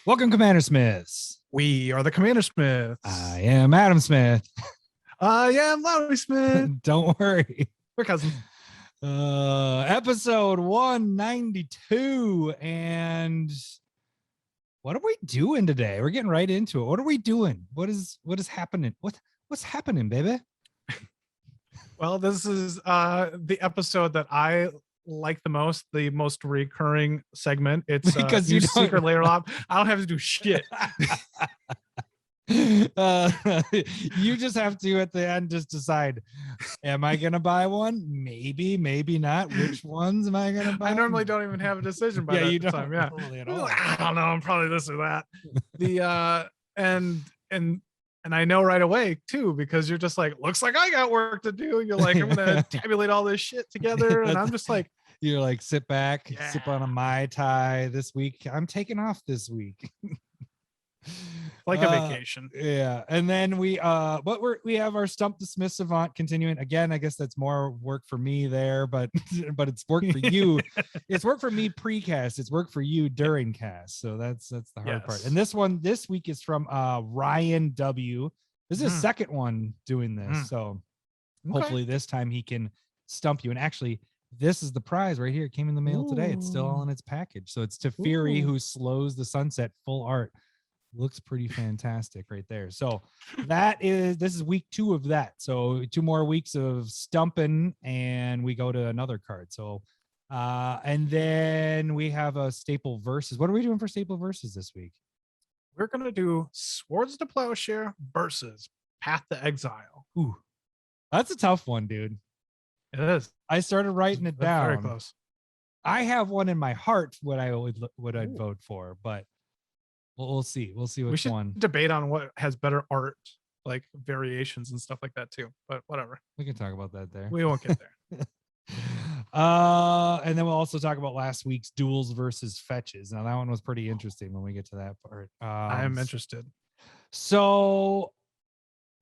Welcome, CommanderSmiths. We are the CommanderSmiths. I am Adam Smith. I am Lowry Smith. Don't worry. We're cousins. Episode 192. And what are we doing today? We're getting right into it. What are we doing? What is happening? What's happening, baby? Well, this is the episode that I like the most recurring segment. It's Because you you don't- secret layer lab. I don't have to do shit. You just have to at the end just decide, am I gonna buy one? Maybe not. Which ones am I gonna buy? I normally don't even have a decision by that time. Yeah, really at all. I don't know. I'm probably this or that. The and I know right away too, because you're just like, looks like I got work to do. You're like, I'm gonna tabulate all this shit together, and I'm just like, you're like, sit back, sip on a Mai Tai this week. I'm taking off this week. like a vacation. Yeah. And then we have our Stump the Smith Savant continuing. Again, I guess that's more work for me there, but it's work for you. It's work for me pre-cast. It's work for you during cast. So that's the hard part. And this week is from Ryan W. This is his second one doing this. So hopefully this time he can stump you. And actually, this is the prize right here. It came in the mail today. It's still all in its package. So it's Teferi who slows the sunset full art. Looks pretty fantastic right there. So this is week 2 of that. So 2 more weeks of stumping and we go to another card. So and then we have a staple versus. What are we doing for staple versus this week? We're gonna do Swords to Plowshare versus Path to Exile. Ooh, that's a tough one, dude. It is. I started writing it down. Very close. I have one in my heart what I'd vote for, but we'll see. We'll see which one. Debate on what has better art, like variations and stuff like that too. But whatever. We can talk about that there. We won't get there. And then we'll also talk about last week's duels versus fetches. Now that one was pretty interesting when we get to that part. I am interested. So,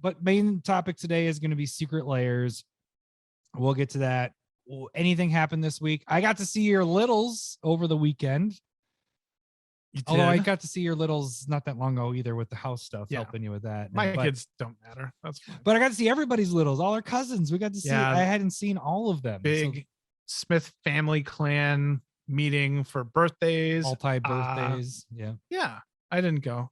but main topic today is going to be secret layers. We'll get to that. Anything happened this week? I got to see your littles over the weekend. Although I got to see your littles not that long ago either with the house stuff, helping you with that. My kids don't matter. That's fine. But I got to see everybody's littles, all our cousins. We got to see. I hadn't seen all of them. Big Smith family clan meeting for birthdays. Multi-birthdays. Yeah. I didn't go.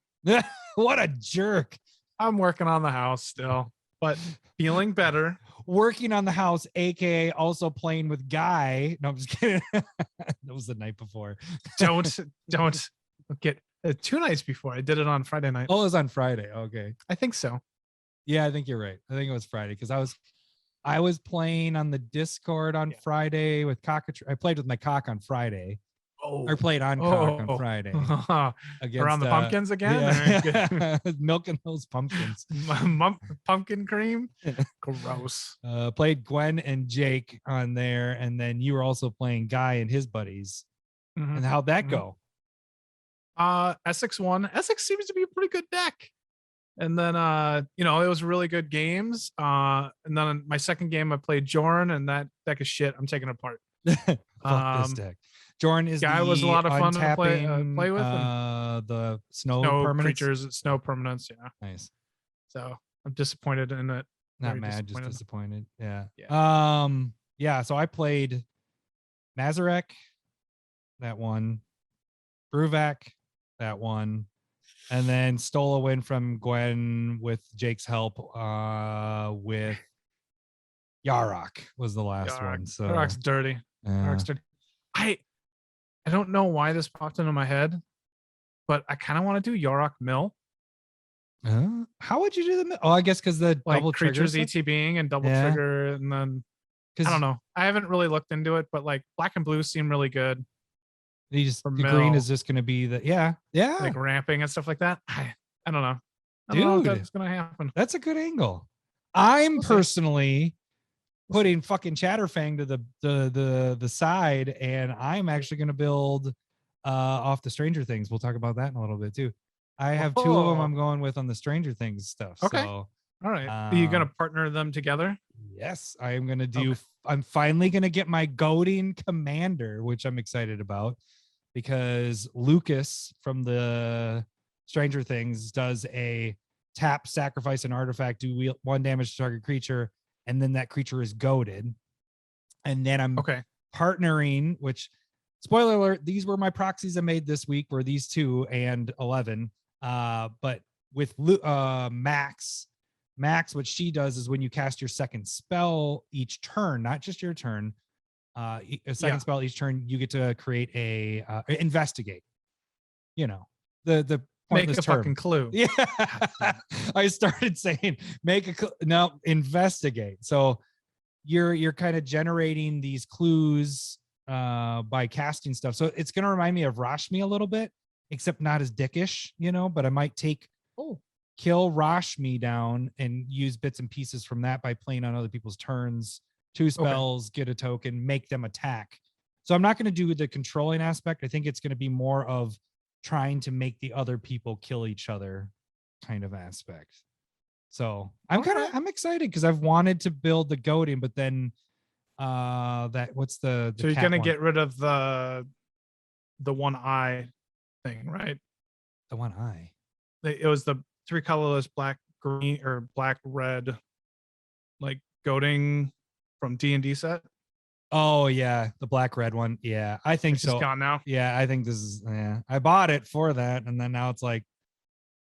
What a jerk. I'm working on the house still, but feeling better. Working on the house, aka also playing with Guy. No, I'm just kidding. That was the night before. Don't get 2 nights before. I did it on Friday night. Oh, it was on Friday. Okay. I think so. Yeah, I think you're right. I think it was Friday because I was playing on the Discord on Friday with Cockatrice. I played with my cock on Friday. I played on cock on Friday. Against, around the pumpkins again? Yeah. Milking those pumpkins. Pumpkin cream? Gross. Played Gwen and Jake on there, and then you were also playing Guy and his buddies. And how'd that go? Essex won. Essex seems to be a pretty good deck. And then it was really good games. And then my second game I played Jorn, and that deck is shit. I'm taking it apart. Fuck this deck. Jorn is Guy was a lot of fun to play with. The snow permanents. Creatures, snow permanents. Yeah. Nice. So I'm disappointed in it. Not mad, just disappointed. Yeah. So I played Mazarek, that one, Bruvac, that one, and then stole a win from Gwen with Jake's help. With Yarok was the last one. So Yarok's dirty. Yarok's dirty. I don't know why this popped into my head, but I kind of want to do Yarok Mill. How would you do the mill? Oh, I guess because the like double creatures ETBing and double trigger, and then I don't know. I haven't really looked into it, but like black and blue seem really good. The green is just going to be the like ramping and stuff like that. I don't know. I don't know if that's going to happen. That's a good angle. I'm personally putting fucking Chatterfang to the side, and I'm actually going to build off the Stranger Things. We'll talk about that in a little bit too. I have 2 of them I'm going with on the Stranger Things stuff. Okay. So, all right. Are you going to partner them together? Yes, I am going to do. Okay. I'm finally going to get my goading commander, which I'm excited about. because Lucas from the Stranger Things does a tap, sacrifice an artifact, do 1 damage to target creature, and then that creature is goaded. And then I'm partnering, which, spoiler alert, these were my proxies I made this week, were these 2 and 11. But with Max, what she does is when you cast your second spell each turn, not just your turn, a second spell each turn, you get to create a investigate. You know, the make a term. fucking clue. Yeah, I started saying investigate. So you're kind of generating these clues by casting stuff. So it's going to remind me of Rashmi a little bit, except not as dickish, you know. But I might kill Rashmi down and use bits and pieces from that by playing on other people's turns. 2 spells, get a token, make them attack. So I'm not going to do the controlling aspect. I think it's going to be more of trying to make the other people kill each other kind of aspect. So I'm excited because I've wanted to build the goading, but then what's the so you're going to get rid of the 1 eye thing, right? The 1 eye. It was the 3 colorless black, green, or black, red, like goading from D&D set. Oh yeah, the black red one. Yeah, I think it's just gone now. Yeah, I think this is. Yeah, I bought it for that, and then now it's like,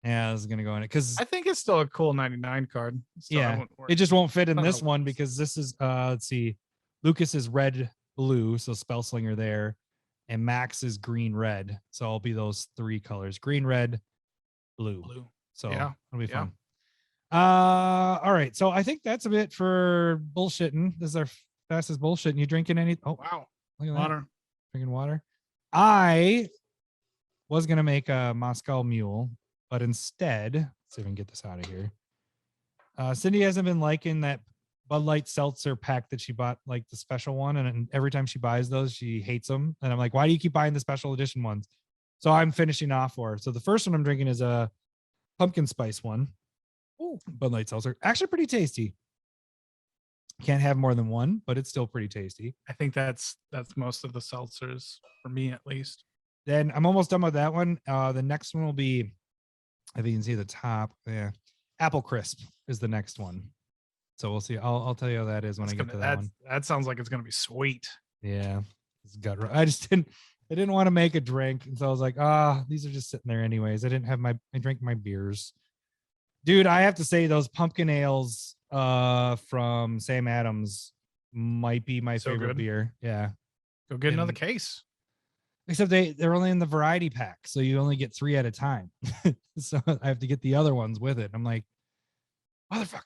yeah, this is gonna go in it because I think it's still a cool 99 card. Yeah, it just won't fit in this one because this is let's see, Lucas is red blue, so Spellslinger there, and Max is green red, so I'll be those 3 colors: green, red, blue. So yeah, it'll be fun. All right, so I think that's a bit for bullshitting. This is our fastest bullshit. You drinking any? Oh wow, look at water. That. Drinking water. I was gonna make a Moscow Mule, but instead, let's see if I can get this out of here. Cindy hasn't been liking that Bud Light seltzer pack that she bought, like the special one, and every time she buys those, she hates them. And I'm like, why do you keep buying the special edition ones? So I'm finishing off for her. So the first one I'm drinking is a pumpkin spice one. Oh, Bud Light seltzer, actually pretty tasty. Can't have more than one, but it's still pretty tasty. I think that's most of the seltzers for me, at least. Then I'm almost done with that one. The next one will be, if you can see the top, yeah, Apple Crisp is the next one. So we'll see. I'll tell you how that is when I get to that one. That sounds like it's gonna be sweet. Yeah, it's gut. I didn't want to make a drink, and so I was like, these are just sitting there anyways. I drank my beers. Dude, I have to say those pumpkin ales from Sam Adams might be my favorite beer. Yeah. Go get another case. Except they're only in the variety pack, so you only get 3 at a time. So I have to get the other ones with it. I'm like, motherfucker.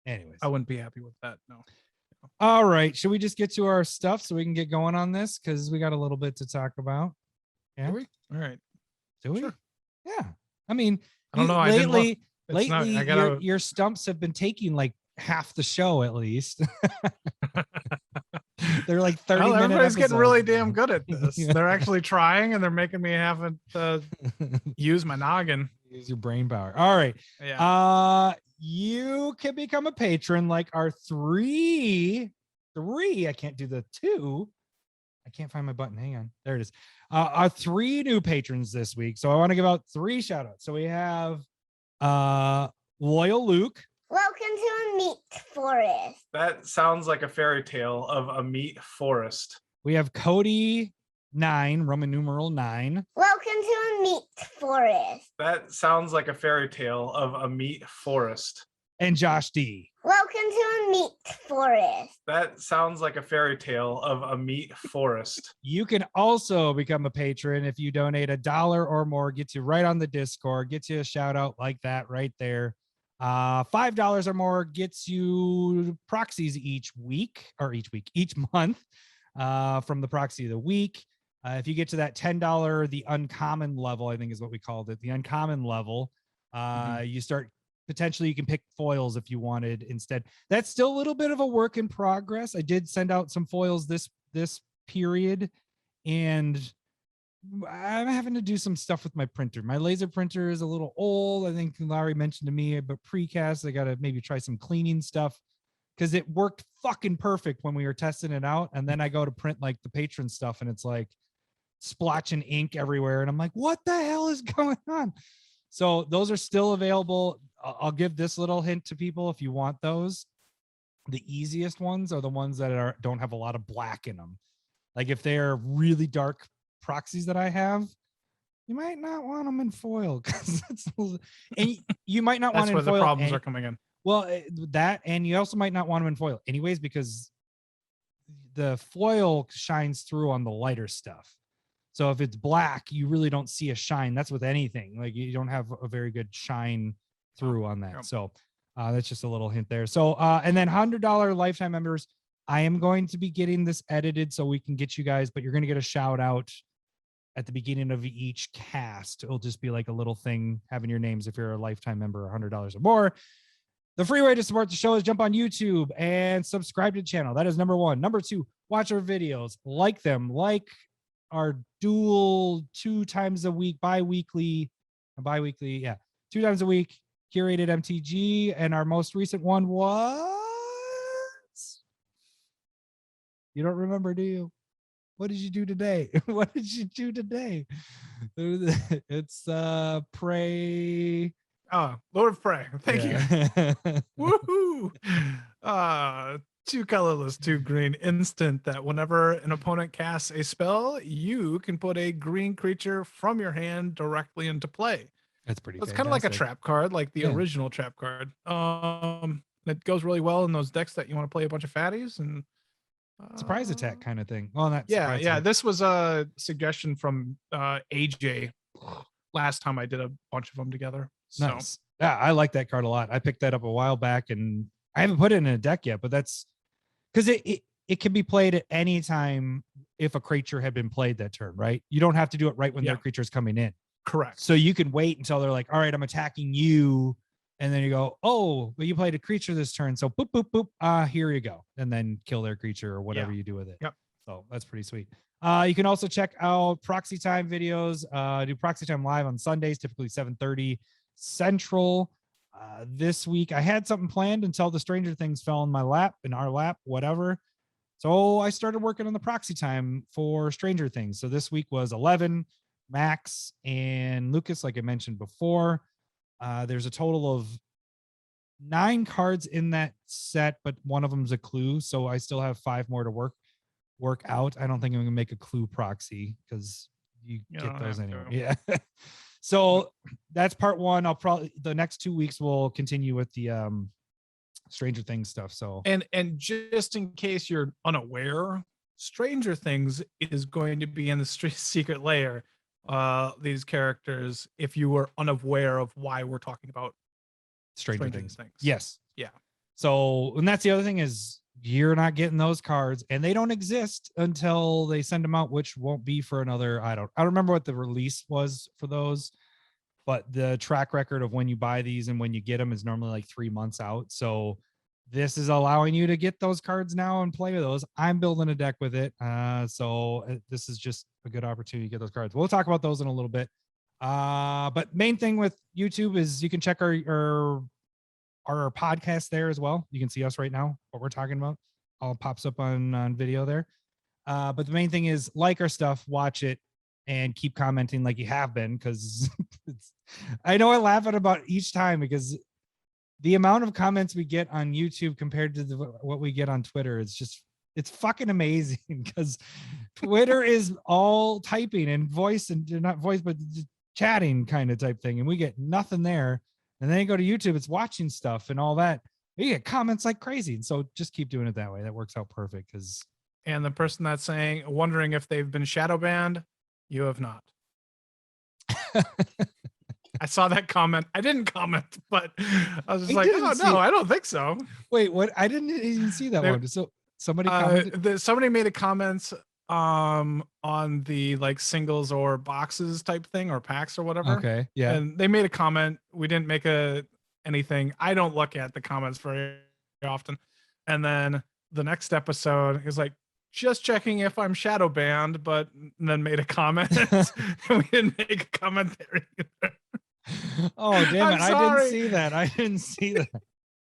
Anyways. I wouldn't be happy with that, no. All right. Should we just get to our stuff so we can get going on this? Because we got a little bit to talk about. Yeah. Do we? All right. Do we? Sure. Yeah. I mean, I don't know. Lately, your stumps have been taking like half the show at least. They're like 30 minutes. Everybody's getting really damn good at this. Yeah. They're actually trying, and they're making me have to use my noggin. Use your brain power. All right. Yeah. You can become a patron like our three. I can't do the 2. I can't find my button. Hang on. There it is. Our 3 new patrons this week. So I want to give out 3 shout outs. So we have Loyal Luke. Welcome to a meat forest. That sounds like a fairy tale of a meat forest. We have Cody 9, Roman numeral 9. Welcome to a meat forest. That sounds like a fairy tale of a meat forest. And Josh D. Welcome to a meat forest. That sounds like a fairy tale of a meat forest. You can also become a patron if you donate $1 or more, gets you right on the Discord, gets you a shout out like that right there. $5 or more gets you proxies each month from the proxy of the week. If you get to that $10, the uncommon level, I think is what we called it, the uncommon level, you start, potentially you can pick foils if you wanted instead. That's still a little bit of a work in progress. I did send out some foils this period, and I'm having to do some stuff with my printer. My laser printer is a little old. I think Larry mentioned to me about precast. I got to maybe try some cleaning stuff because it worked fucking perfect when we were testing it out. And then I go to print like the patron stuff, and it's like splotching ink everywhere. And I'm like, what the hell is going on? So those are still available. I'll give this little hint to people if you want those. The easiest ones are the ones that don't have a lot of black in them. Like if they're really dark proxies that I have, you might not want them in foil because and you might not want That's them where in foil. the problems are coming in. Well, that, and you also might not want them in foil anyways, because the foil shines through on the lighter stuff. So if it's black, you really don't see a shine. That's with anything. Like you don't have a very good shine through on that. Yep. So that's just a little hint there. So, and then $100 lifetime members, I am going to be getting this edited so we can get you guys, but you're going to get a shout out at the beginning of each cast. It'll just be like a little thing having your names if you're a lifetime member, $100 or more. The free way to support the show is jump on YouTube and subscribe to the channel. That is number one. Number two, watch our videos, like them, like our dual 2 times a week, bi-weekly, yeah, 2 times a week, Curated MTG. And our most recent one was, you don't remember, do you? What did you do today? What did you do today? It's Prey. Oh, Lord of Prey. Thank you. Woohoo! 2 colorless, 2 green instant that whenever an opponent casts a spell, you can put a green creature from your hand directly into play. That's pretty. It's kind of like a trap card, like the Yeah. original trap card. It goes really well in those decks that you want to play a bunch of fatties and surprise attack kind of thing. Well, not yeah, surprise yeah. attack. This was a suggestion from AJ last time I did a bunch of them together. So. Nice. Yeah, I like that card a lot. I picked that up a while back, and I haven't put it in a deck yet, but that's because it can be played at any time if a creature had been played that turn, right? You don't have to do it right when their creature is coming in. Correct. So you can wait until they're like, all right, I'm attacking you. And then you go, oh, but you played a creature this turn. So boop, boop, boop. Here you go. And then kill their creature or whatever you do with it. Yep. So that's pretty sweet. You can also check out Proxy Time videos. Do Proxy Time live on Sundays, typically 7:30 Central. This week I had something planned until the Stranger Things fell in our lap, whatever. So I started working on the Proxy Time for Stranger Things. So this week was 11, Max, and Lucas, like I mentioned before. There's a total of 9 cards in that set, but one of them's a clue. So I still have 5 more to work out. I don't think I'm gonna make a clue proxy because you get those anyway. Yeah. So that's part 1. I'll probably the next 2 weeks we'll continue with the Stranger Things stuff. So and just in case you're unaware, Stranger Things is going to be in the secret layer. These characters, if you were unaware of why we're talking about Stranger Things. Yes. Yeah. So, and that's the other thing is you're not getting those cards, and they don't exist until they send them out, which won't be for another. I don't remember what the release was for those, but the track record of when you buy these and when you get them is normally like 3 months out. So this is allowing you to get those cards now and play with those. I'm building a deck with it. So this is just a good opportunity to get those cards. We'll talk about those in a little bit. But main thing with YouTube is you can check our podcast there as well. You can see us right now, what we're talking about. All pops up on video there. But the main thing is like our stuff, watch it, and keep commenting like you have been, because I know I laugh at about each time because the amount of comments we get on YouTube compared to what we get on Twitter is just, it's fucking amazing because Twitter is all typing and voice, and not voice, but chatting kind of type thing. And we get nothing there. And then you go to YouTube, it's watching stuff and all that. You get comments like crazy. And so just keep doing it that way. That works out perfect. And the person that's wondering if they've been shadow banned, you have not. I saw that comment. I didn't comment, but I was just like, oh no, I don't think so. Wait, what? I didn't even see that one. So somebody commented? Somebody made a comment on the like singles or boxes type thing or packs or whatever. Okay. Yeah. And they made a comment. We didn't make anything. I don't look at the comments very often. And then the next episode is like, just checking if I'm shadow banned, but then made a comment. We didn't make a comment there either. Oh, damn it. I didn't see that.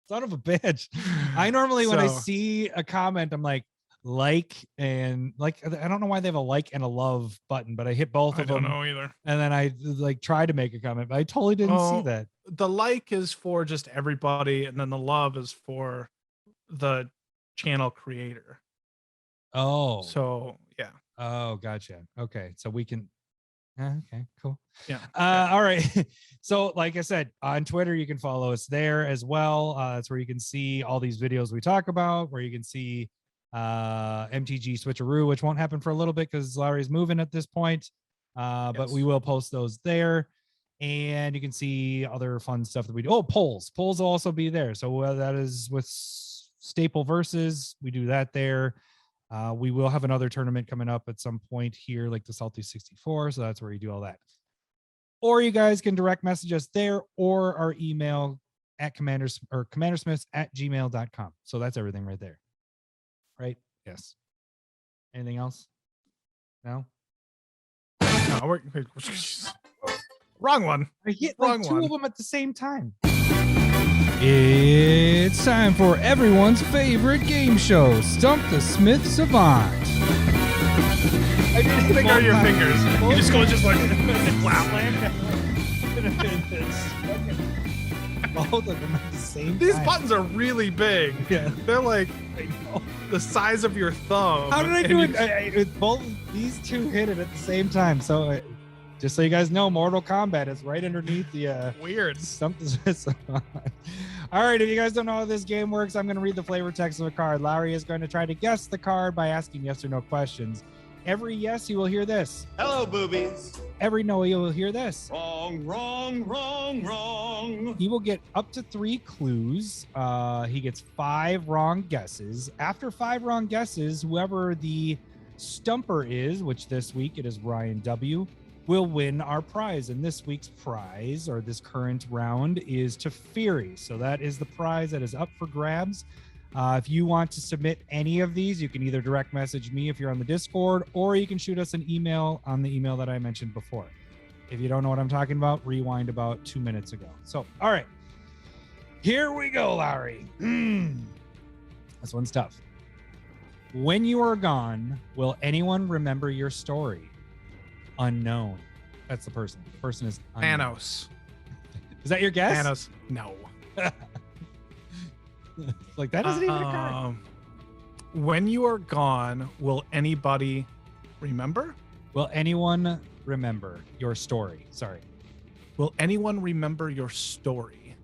Son of a bitch. I normally, when I see a comment, I'm like, and like, I don't know why they have a like and a love button, but I hit both I of them. don't know either. And then I like tried to make a comment, but I totally didn't see that. The like is for just everybody, and then the love is for the channel creator. Oh, So yeah. Oh, gotcha. Okay. So we can, okay, cool. Yeah. All right. So like I said, on Twitter, you can follow us there as well. That's where you can see all these videos we talk about, where you can see MTG switcheroo, which won't happen for a little bit because Larry's moving at this point. But we will post those there. And you can see other fun stuff that we do. Oh, polls will also be there. So that is with staple versus, we do that there. We will have another tournament coming up at some point here, like the Salty 64. So that's where you do all that. Or you guys can direct message us there, or our email at CommanderSmiths@gmail.com. So that's everything right there. Right? Yes. Anything else? No? No, wrong one. I hit Wrong like two one. of them at the same time. It's time for everyone's favorite game show, Stump the Smith Savant. I didn't think out your fingers. You just go just like wow. Both of them at the same These time. buttons are really big. Yeah. They're like the size of your thumb. How did I do it? Both these two hit it at the same time. So just so you guys know, Mortal Kombat is right underneath the weird. Stump the Smith Savant. All right, if you guys don't know how this game works, I'm going to read the flavor text of a card. Larry is going to try to guess the card by asking yes or no questions. Every yes, you will hear this. Hello, boobies. Every no, you will hear this. Wrong, wrong, wrong, wrong. He will get up to 3 clues. He gets 5 wrong guesses. After 5 wrong guesses, whoever the stumper is, which this week it is Ryan W., will win our prize. And this week's prize, or this current round, is Teferi. So that is the prize that is up for grabs. If you want to submit any of these, you can either direct message me if you're on the Discord, or you can shoot us an email on the email that I mentioned before. If you don't know what I'm talking about, rewind about 2 minutes ago. So, all right. Here we go, Larry. This one's tough. When you are gone, will anyone remember your story? Unknown. That's the person. The person is unknown. Thanos. Is that your guess? Thanos. No. Like, that isn't even a card. When you are gone, will anybody remember? Will anyone remember your story? Sorry. Will anyone remember your story?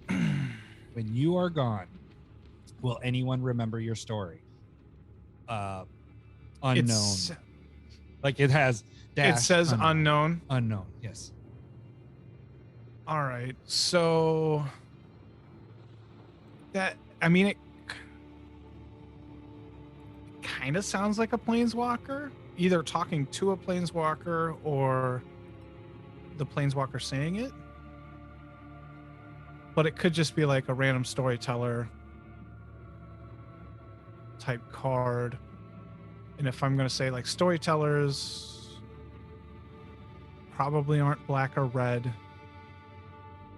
When you are gone, will anyone remember your story? Unknown. Like it has dash. It says unknown. Unknown, yes. All right. So that, I mean, it kind of sounds like a planeswalker, either talking to a planeswalker or the planeswalker saying it. But it could just be like a random storyteller type card. And if I'm going to say like storytellers probably aren't black or red.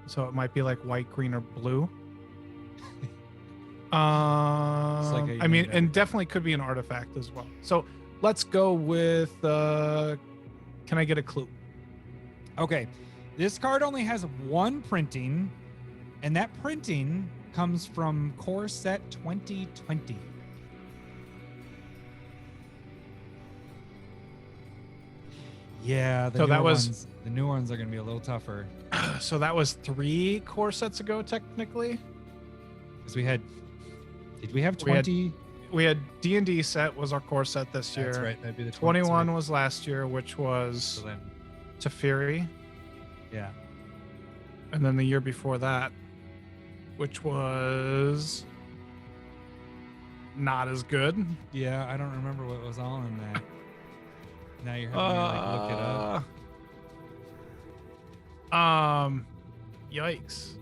So it might be like white, green, or blue. I mean, and definitely could be an artifact as well. So let's go with, can I get a clue? Okay. This card only has 1 printing, and that printing comes from Core Set 2020. Yeah, the new ones are going to be a little tougher. So that was 3 core sets ago, technically. Because did we have 20? We had D&D set was our core set this year. That's right. That'd be the 21 was last year, which was Teferi. Yeah. And then the year before that, which was not as good. Yeah, I don't remember what was all in that. Now you're having me like look it up. Yikes.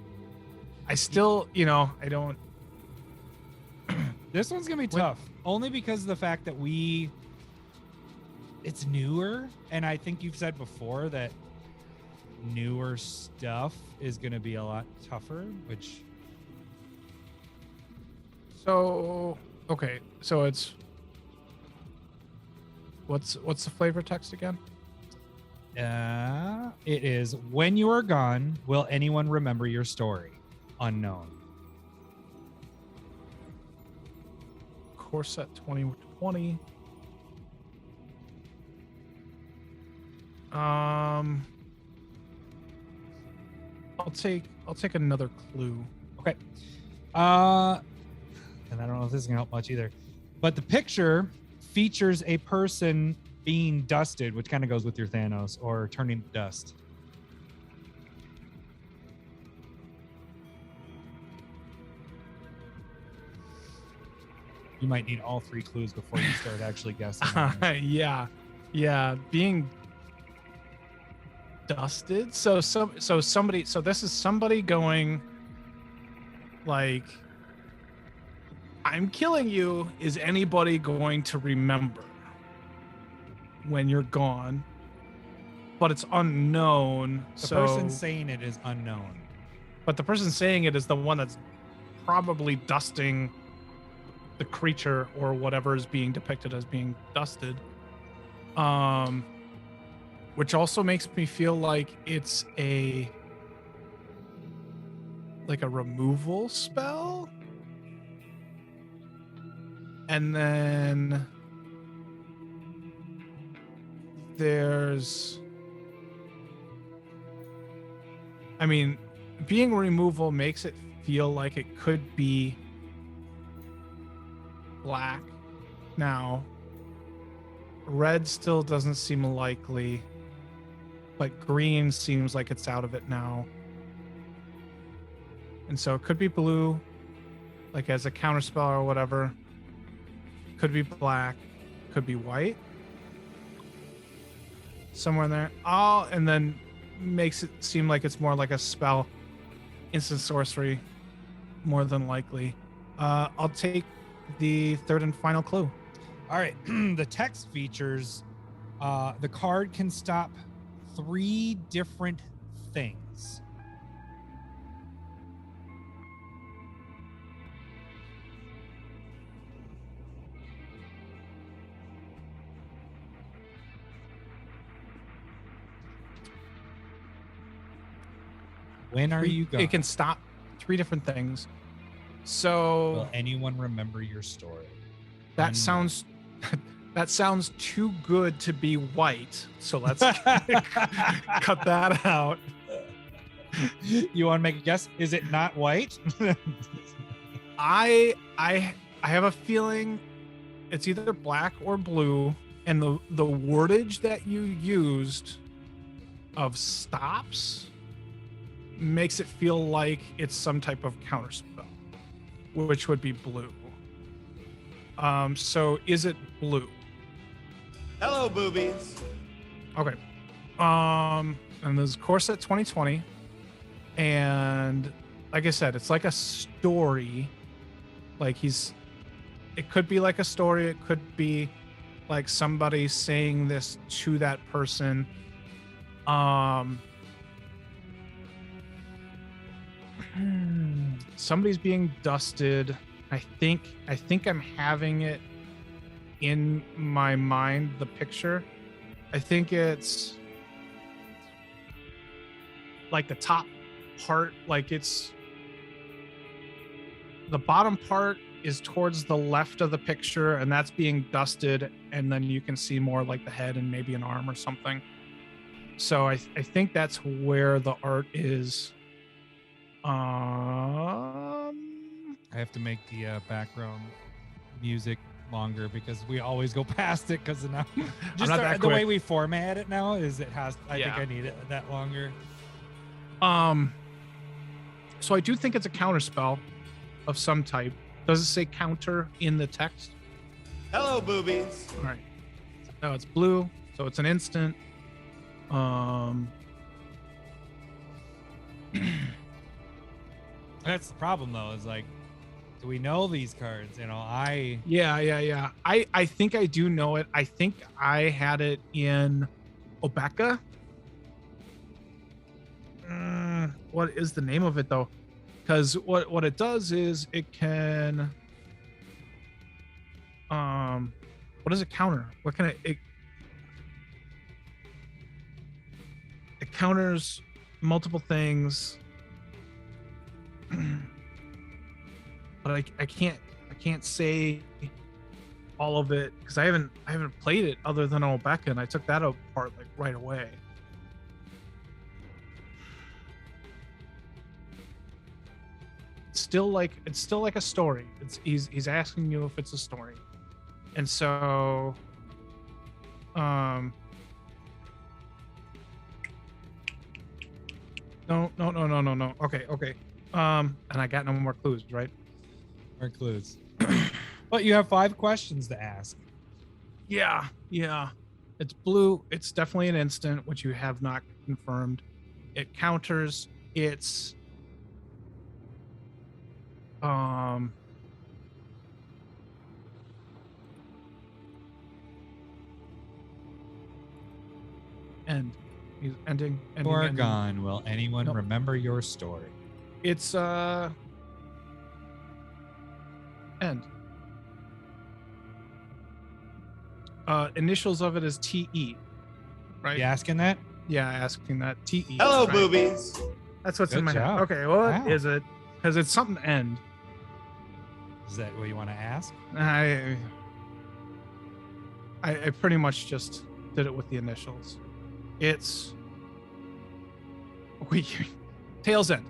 I still, I don't. This one's gonna be tough, only because of the fact that it's newer, and I think you've said before that newer stuff is gonna be a lot tougher, which. So, Okay, so it's what's the flavor text again? It is, when you are gone, will anyone remember your story? Unknown. Core set 2020. I'll take another clue. Okay. And I don't know if this is gonna help much either, but the picture features a person being dusted, which kind of goes with your Thanos, or turning to dust. You might need all 3 clues before you start actually guessing. Yeah, being dusted. So this is somebody going like, I'm killing you. Is anybody going to remember when you're gone? But it's unknown. The person saying it is unknown. But the person saying it is the one that's probably dusting the creature or whatever is being depicted as being dusted. Which also makes me feel like it's a removal spell. And then there's, I mean, being removal makes it feel like it could be black. Now, red still doesn't seem likely, but green seems like it's out of it now. And so it could be blue, like as a counterspell or whatever. Could be black, could be white. Somewhere in there. Oh, and then makes it seem like it's more like a spell. Instant sorcery, more than likely. I'll take the third and final clue. All right. The text features, the card can stop 3 different things. When are you gone? It can stop 3 different things. So will anyone remember your story? That sounds too good to be white. So let's cut that out. You want to make a guess? Is it not white? I have a feeling it's either black or blue, and the wordage that you used of stops makes it feel like it's some type of counterspell, which would be blue. So is it blue? Hello, boobies. Okay. And there's Core Set 2020, and like I said, it's like a story. Like it could be like a story. It could be like somebody saying this to that person. Somebody's being dusted. I think I'm having it in my mind, the picture. I think it's like the top part, like it's the bottom part is towards the left of the picture, and that's being dusted, and then you can see more like the head and maybe an arm or something. So I think that's where the art is. I have to make the background music longer because we always go past it because of now. Just not that the way quick. we format it now is it has. I think I need it that longer. So I do think it's a counterspell of some type. Does it say counter in the text? Hello, boobies. All right. No, it's blue, so it's an instant. That's the problem though. Is like, do we know these cards? You know, Yeah. I think I do know it. I think I had it in Obeka. What is the name of it though? Because what it does is it can What does it counter? What can it counters multiple things. But I can't say all of it because I haven't played it other than Obeka, and I took that apart like right away. It's still like a story. He's asking you if it's a story, and so no. Okay. And I got no more clues, right? More clues. But you have 5 questions to ask. Yeah. It's blue. It's definitely an instant, which you have not confirmed. It counters. It's end. He's ending. Or gone. Will anyone Nope. remember your story? It's end. Initials of it is TE, right? You asking that? Yeah, asking that TE. Hello, right? boobies. That's what's Good in my job. head. Okay, well, Wow. is it? Because it's something end. Is that what you want to ask? I pretty much just did it with the initials. It's Tails End.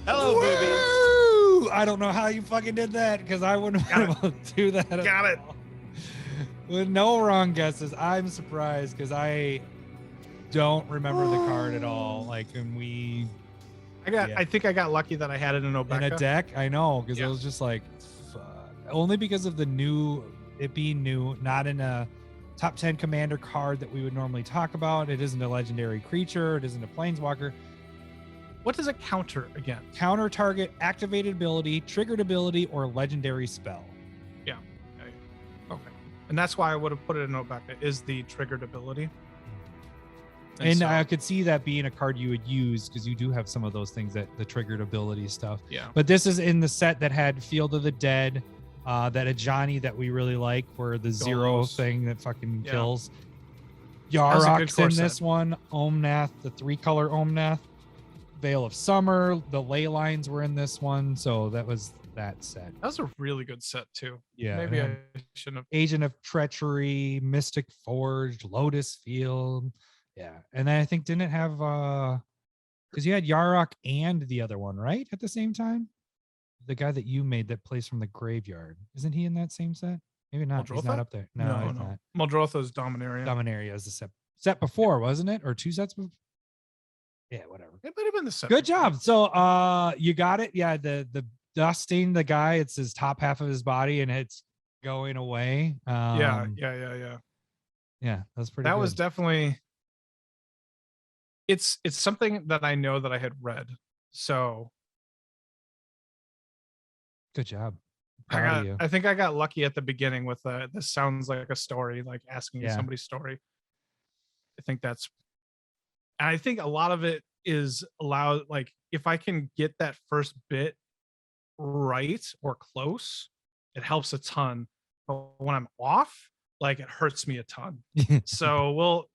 Hello, boobies. Woo! I don't know how you fucking did that because I wouldn't be able to do that. at Got it. all. With no wrong guesses. I'm surprised because I don't remember the card at all. Like, and we I think I got lucky that I had it in Obeka. in a deck. I know because Yeah. it was just like, fuck. Only because of it being new, not in a top 10 commander card that we would normally talk about. It isn't a legendary creature. It isn't a planeswalker. What does it counter again? Counter target, activated ability, triggered ability, or legendary spell. Okay. And that's why I would have put it in Obeka, is the triggered ability. And so- I could see that being a card you would use because you do have some of those things, that the triggered ability stuff. Yeah. But this is in the set that had Field of the Dead, that Ajani that we really like, where the 0 Goals. thing that fucking Yeah. kills. was a good Yarok's in core this set. one. Omnath, the 3-color Omnath. Veil of Summer, the Ley Lines were in this one. So that was that set. That was a really good set too. Yeah. Maybe and I shouldn't have. Agent of Treachery, Mystic Forge, Lotus Field. Yeah. And then I think didn't it have because you had Yarok and the other one, right? At the same time? The guy that you made that plays from the graveyard. Isn't he in that same set? Maybe not. He's not Muldrotha? up there. No, he's not. Muldrotha's Dominaria. Dominaria is the set before, wasn't it? Or 2 sets before? Yeah, whatever. It might have been the set. Good before. job. So you got it. Yeah, the dusting the guy, it's his top half of his body and it's going away. Yeah. Yeah, that's pretty That good. was definitely. It's something that I know that I had read. So Good job. Proud of you. I think I got lucky at the beginning with this sounds like a story, like asking Yeah. somebody's story. I think that's, and I think a lot of it is allowed, like if I can get that first bit right or close, it helps a ton. But when I'm off, like it hurts me a ton. So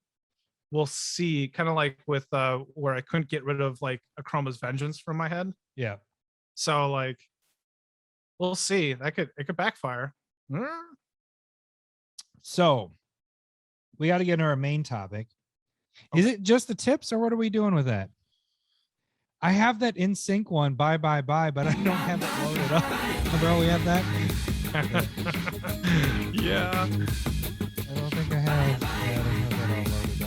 we'll see, kind of like with where I couldn't get rid of like Akroma's Vengeance from my head. Yeah. So like we'll see. It could backfire. So we got to get into our main topic. Is it just the tips or what are we doing with that? I have that in sync one, bye, but I don't have it loaded up. Bro, we have that? Yeah. I don't think I have. Yeah, I don't have that all loaded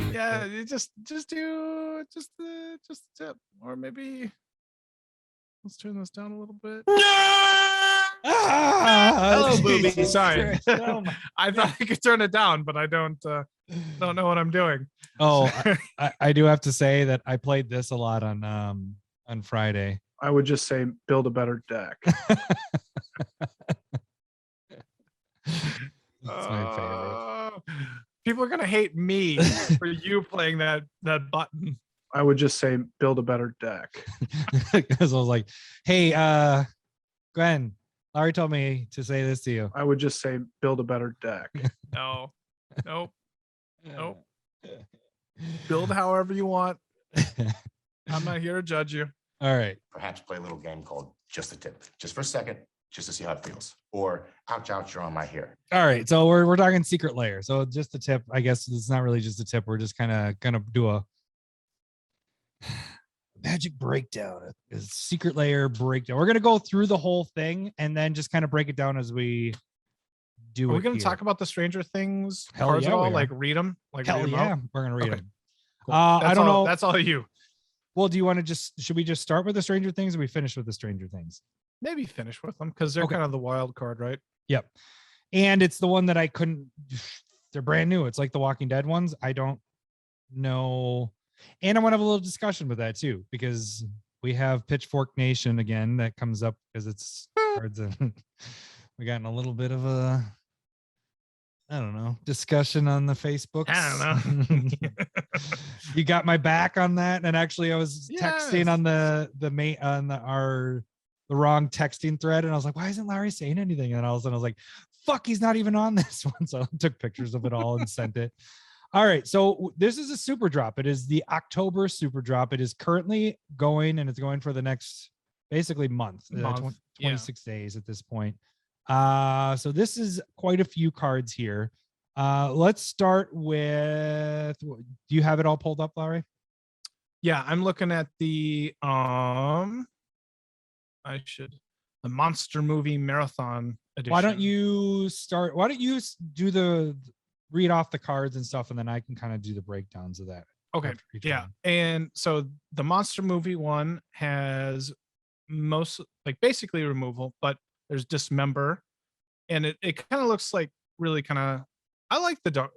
up. Yeah, you just do the tip, or maybe let's turn this down a little bit. Hello, Jesus boobies. Sorry, Christ. Oh, my- I thought I could turn it down, but I don't know what I'm doing. Oh, I do have to say that I played this a lot on Friday. I would just say build a better deck. That's my favorite. People are gonna hate me for you playing that button. I would just say build a better deck. Because I was like, hey, Glenn, Larry told me to say this to you. I would just say build a better deck. No. Nope. Nope. Build however you want. I'm not here to judge you. All right. Perhaps play a little game called Just a Tip, just for a second, just to see how it feels. Or ouch, ouch, you're on my hair. All right. So we're talking secret layer. So just a tip, I guess it's not really just a tip. We're just kind of gonna do a magic breakdown, a secret layer breakdown. We're gonna go through the whole thing and then just kind of break it down as we do Are it. we going to here. talk about the Stranger Things Hell cards yeah, at all? we are. Like read them? Like Hell read 'em yeah, out? we're gonna read Okay. them. Cool. I don't know. That's all you. Well, do you want to should we just start with the Stranger Things or we finish with the Stranger Things? Maybe finish with them because they're Okay. kind of the wild card, right? Yep. And it's the one that I couldn't, they're brand new. It's like the Walking Dead ones. I don't know. And I want to have a little discussion with that too, because we have Pitchfork Nation again that comes up because it's cards and we got in a little bit of a, I don't know, discussion on the Facebook. I don't know. You got my back on that. And actually I was texting Yes. on the wrong texting thread. And I was like, why isn't Larry saying anything? And all of a sudden I was like, fuck, he's not even on this one. So I took pictures of it all and sent it. All right. So this is a super drop. It is the October super drop. It is currently going and it's going for the next basically month, 26 days at this point. So this is quite a few cards here. Let's start with, do you have it all pulled up, Larry? Yeah, I'm looking at the the Monster Movie Marathon edition. Why don't you do the read off the cards and stuff, and then I can kind of do the breakdowns of that. Okay. after each Yeah. one. And so the Monster Movie one has basically removal, but there's Dismember. And it kind of looks like really kind of, I like the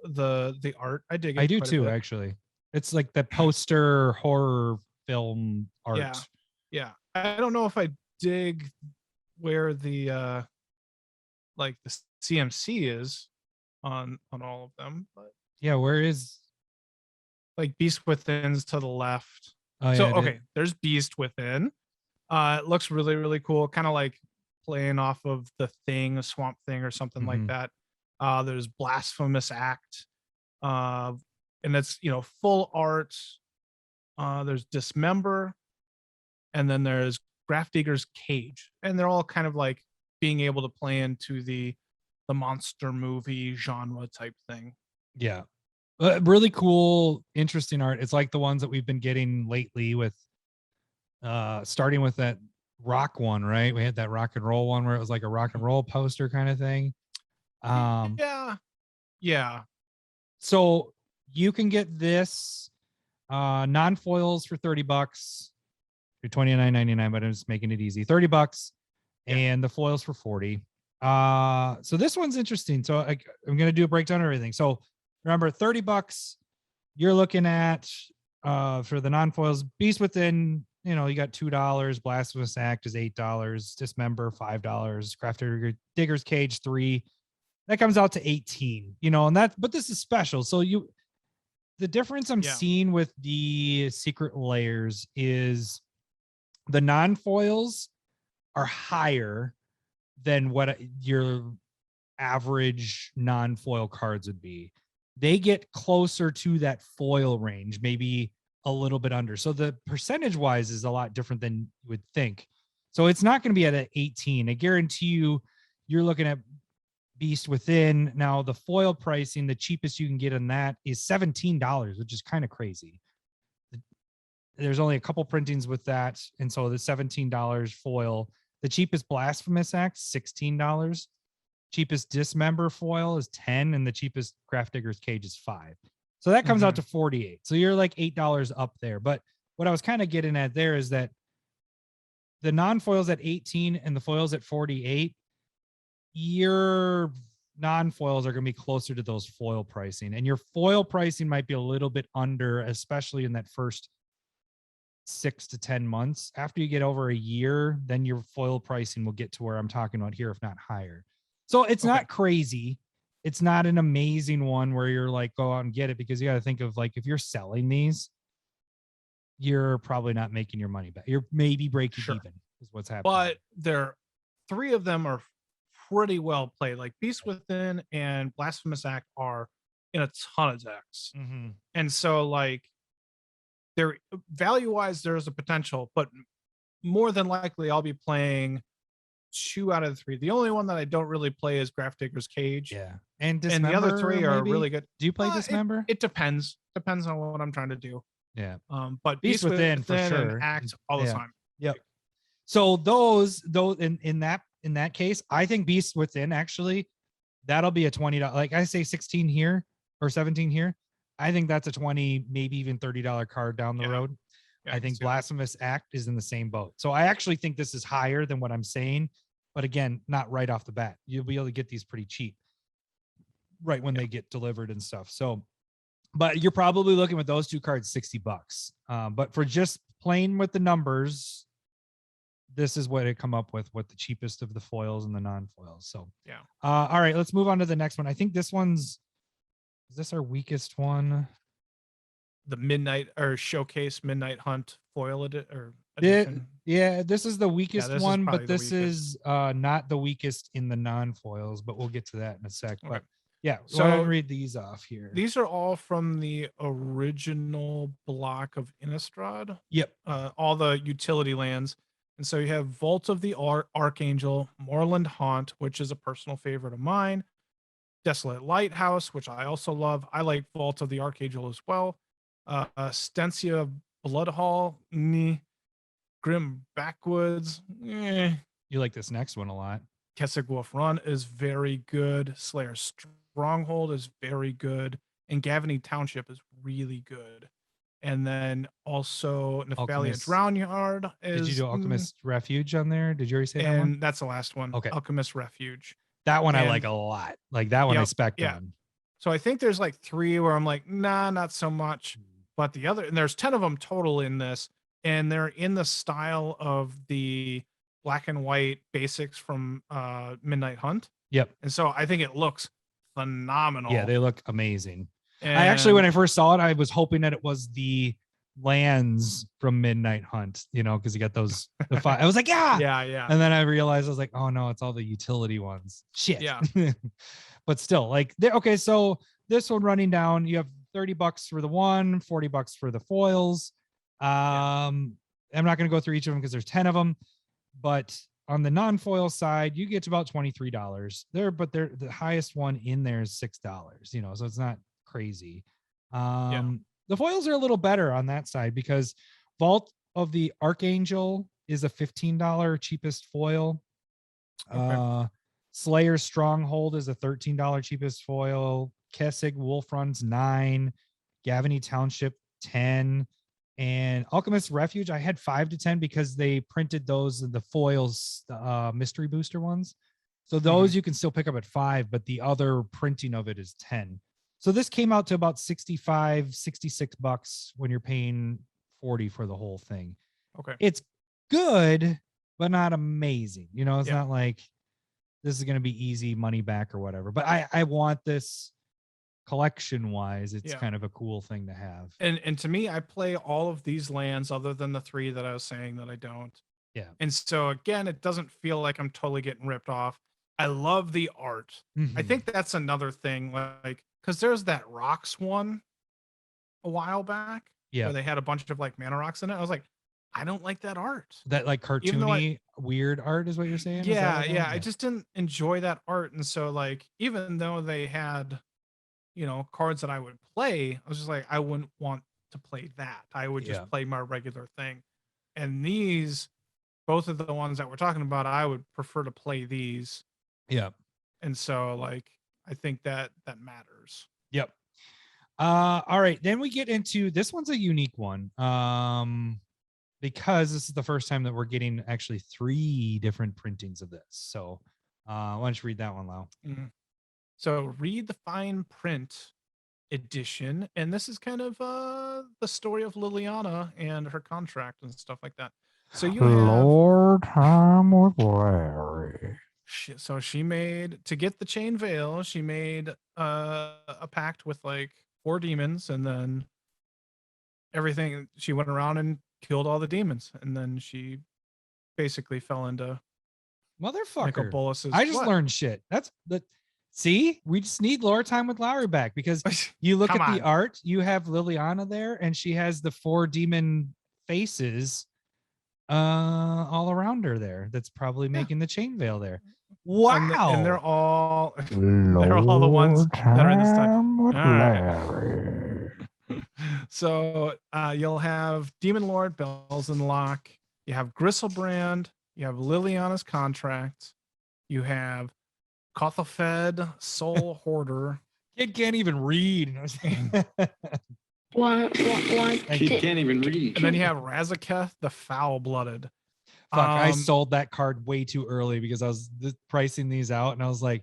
art. I dig it. I do quite a too, bit. actually. It's like the poster horror film art. Yeah. Yeah. I don't know if I dig where the the CMC is on all of them, but Yeah, where is like Beast Within's to the left. oh, So yeah, okay, there's Beast Within. It looks really, really cool, kind of like playing off of the Thing, a Swamp Thing or something like Mhm. that. There's Blasphemous Act, and it's full art. There's Dismember, and then there's Grafdigger's Cage, and they're all kind of like being able to play into the monster movie genre type thing. Yeah. Really cool, interesting art. It's like the ones that we've been getting lately with starting with that rock one, right? We had that rock and roll one where it was like a rock and roll poster kind of thing. Yeah. So you can get this non-foils for $30 for $29.99, but I'm just making it easy. $30 and the foils for $40. So this one's interesting. So I'm gonna do a breakdown of everything. So remember, $30 you're looking at for the non-foils. Beast Within, you got $2. Blasphemous Act is $8. Dismember $5. Grafdigger's Cage $3. That comes out to $18. But this is special. So the difference I'm seeing with the secret layers is the non-foils are higher than what your average non-foil cards would be. They get closer to that foil range, maybe a little bit under. So the percentage wise is a lot different than you would think. So it's not going to be at an 18. I guarantee you're looking at Beast Within. Now the foil pricing, the cheapest you can get on that is $17, which is kind of crazy. There's only a couple printings with that. And so the $17 foil, the cheapest Blasphemous Act, $16. Cheapest Dismember foil is $10, and the cheapest Grafdigger's Cage is $5. So that comes out to $48. So you're like $8 up there. But what I was kind of getting at there is that the non-foils at 18 and the foils at 48, your non-foils are going to be closer to those foil pricing, and your foil pricing might be a little bit under, especially in that first 6 to 10 months. After you get over a year, then your foil pricing will get to where I'm talking about here, if not higher. So it's not crazy. It's not an amazing one where you're like, go out and get it, because you got to think of like, if you're selling these, you're probably not making your money back. You're maybe breaking even is what's happening. But they're three of them are pretty well played. Like Beast Within and Blasphemous Act are in a ton of decks. Mhm. And so like there value wise, there's a potential, but more than likely I'll be playing 2 out of the 3. The only one that I don't really play is Grafdigger's Cage. Yeah. And And the other 3 Dismember, are maybe? really good. Do you play It- Dismember? It depends. Depends on what I'm trying to do. Yeah. But Beast Beast Within, for Within and sure. Act all the Yeah. time. Yep. So those in that case, I think Beast Within actually that'll be a $20, like I say 16 here or 17 here. I think that's a 20, maybe even $30 card down the Yeah. road. Yeah, I can think see that. Blasphemous Act is in the same boat. So I actually think this is higher than what I'm saying, but again, not right off the bat. You'll be able to get these pretty cheap right when they get delivered and stuff. So, but you're probably looking with those two cards $60. But for just playing with the numbers, this is what it come up with the cheapest of the foils and the non-foils. So Yeah. all right, let's move on to the next one. I think this one's, is this our weakest one? The Midnight or Showcase Midnight Hunt foil edition. Yeah, this is the weakest this is one, probably but the this is not the weakest in the non-foils, but we'll get to that in a sec. Okay. But yeah, So go ahead and read these off here. These are all from the original block of Innistrad. Yep. All the utility lands. And so you have Vault of the Archangel, Moorland Haunt, which is a personal favorite of mine, Desolate Lighthouse, which I also love. I like Vault of the Archangel as well. Stencia Bloodhall, Grim Backwoods, You like this next one a lot. Kessig Wolf Run is very good. Slayer Stronghold is very good. And Gavany Township is really good. And then also Nephalia Alchemist. Drownyard is. Did you do Alchemist Refuge on there? Did you already say that one? And that's the last one. Okay. Alchemist Refuge. That one I and- like a lot. Like that one I Yep, spec yeah. on. So I think there's like 3 where I'm like, nah, not so much. But the other, and there's 10 of them total in this, and they're in the style of the black and white basics from Midnight Hunt. Yep. And so I think it looks phenomenal. Yeah, they look amazing. I actually, when I first saw it, I was hoping that it was the lands from Midnight Hunt, you know, because you got those the five. I was like, yeah. yeah. And then I realized I was like, oh no, it's all the utility ones. Shit. Yeah. But still, like, okay, so this one running down, you have $30 for the one, $40 for the foils. I'm not going to go through each of them because there's 10 of them, but on the non-foil side, you get to about $23 there, but they're the highest one in there is $6, you know, so it's not crazy. The foils are a little better on that side because Vault of the Archangel is a $15 cheapest foil. Okay. Slayer Stronghold is a $13 cheapest foil. Kessig Wolf Run's $9, Gavany Township $10, and Alchemist Refuge I had $5 to $10 because they printed those the foils, mystery booster ones. So those you can still pick up at $5, but the other printing of it is $10. So this came out to about $66 when you're paying $40 for the whole thing. Okay. It's good, but not amazing. You know, it's Yeah. not like this is going to be easy money back or whatever. But I want this collection wise. It's kind of a cool thing to have. And to me, I play all of these lands other than the 3 that I was saying that I don't. Yeah. And so again, it doesn't feel like I'm totally getting ripped off. I love the art. I Mhm. think that's another thing, like, because there's that rocks one a while back Yeah. where they had a bunch of like mana rocks in it. I was like, I don't like that art. That like Even though cartoony weird art is what you're saying? Is that Yeah, what that yeah. was? I just didn't enjoy that art. And so like, even though they had, you know, cards that I would play, I was just like, I wouldn't want to play that. I would just Yeah. play my regular thing. And these, both of the ones that we're talking about, I would prefer to play these. Yeah. And so like, I think that matters. Yep. All right. Then we get into this one's a unique one. Because this is the first time that we're getting actually 3 different printings of this. So why don't you read that one, Lau? So read the fine print edition. And this is kind of the story of Liliana and her contract and stuff like that. So you have Lord Tom with Larry. so she made, to get the chain veil, she made a pact with like 4 demons, and then everything, she went around and killed all the demons, and then she basically fell into Motherfucker. Bolus's. I just What? learned shit. That's the see, we just need lore time with Lowry back because you look Come at the on. art, you have Liliana there, and she has the 4 demon faces all around her there. That's probably making the chain veil there. Wow. And they're all they're all the ones that are in this time. All right. So you'll have Demon Lord, Bells and Lock. You have Gristlebrand. You have Liliana's Contract. You have Kothafed, Soul Hoarder. Kid can't even read. What? He can't even read. And then you have Razaketh, the Foul Blooded. Fuck, I sold that card way too early because I was pricing these out and I was like,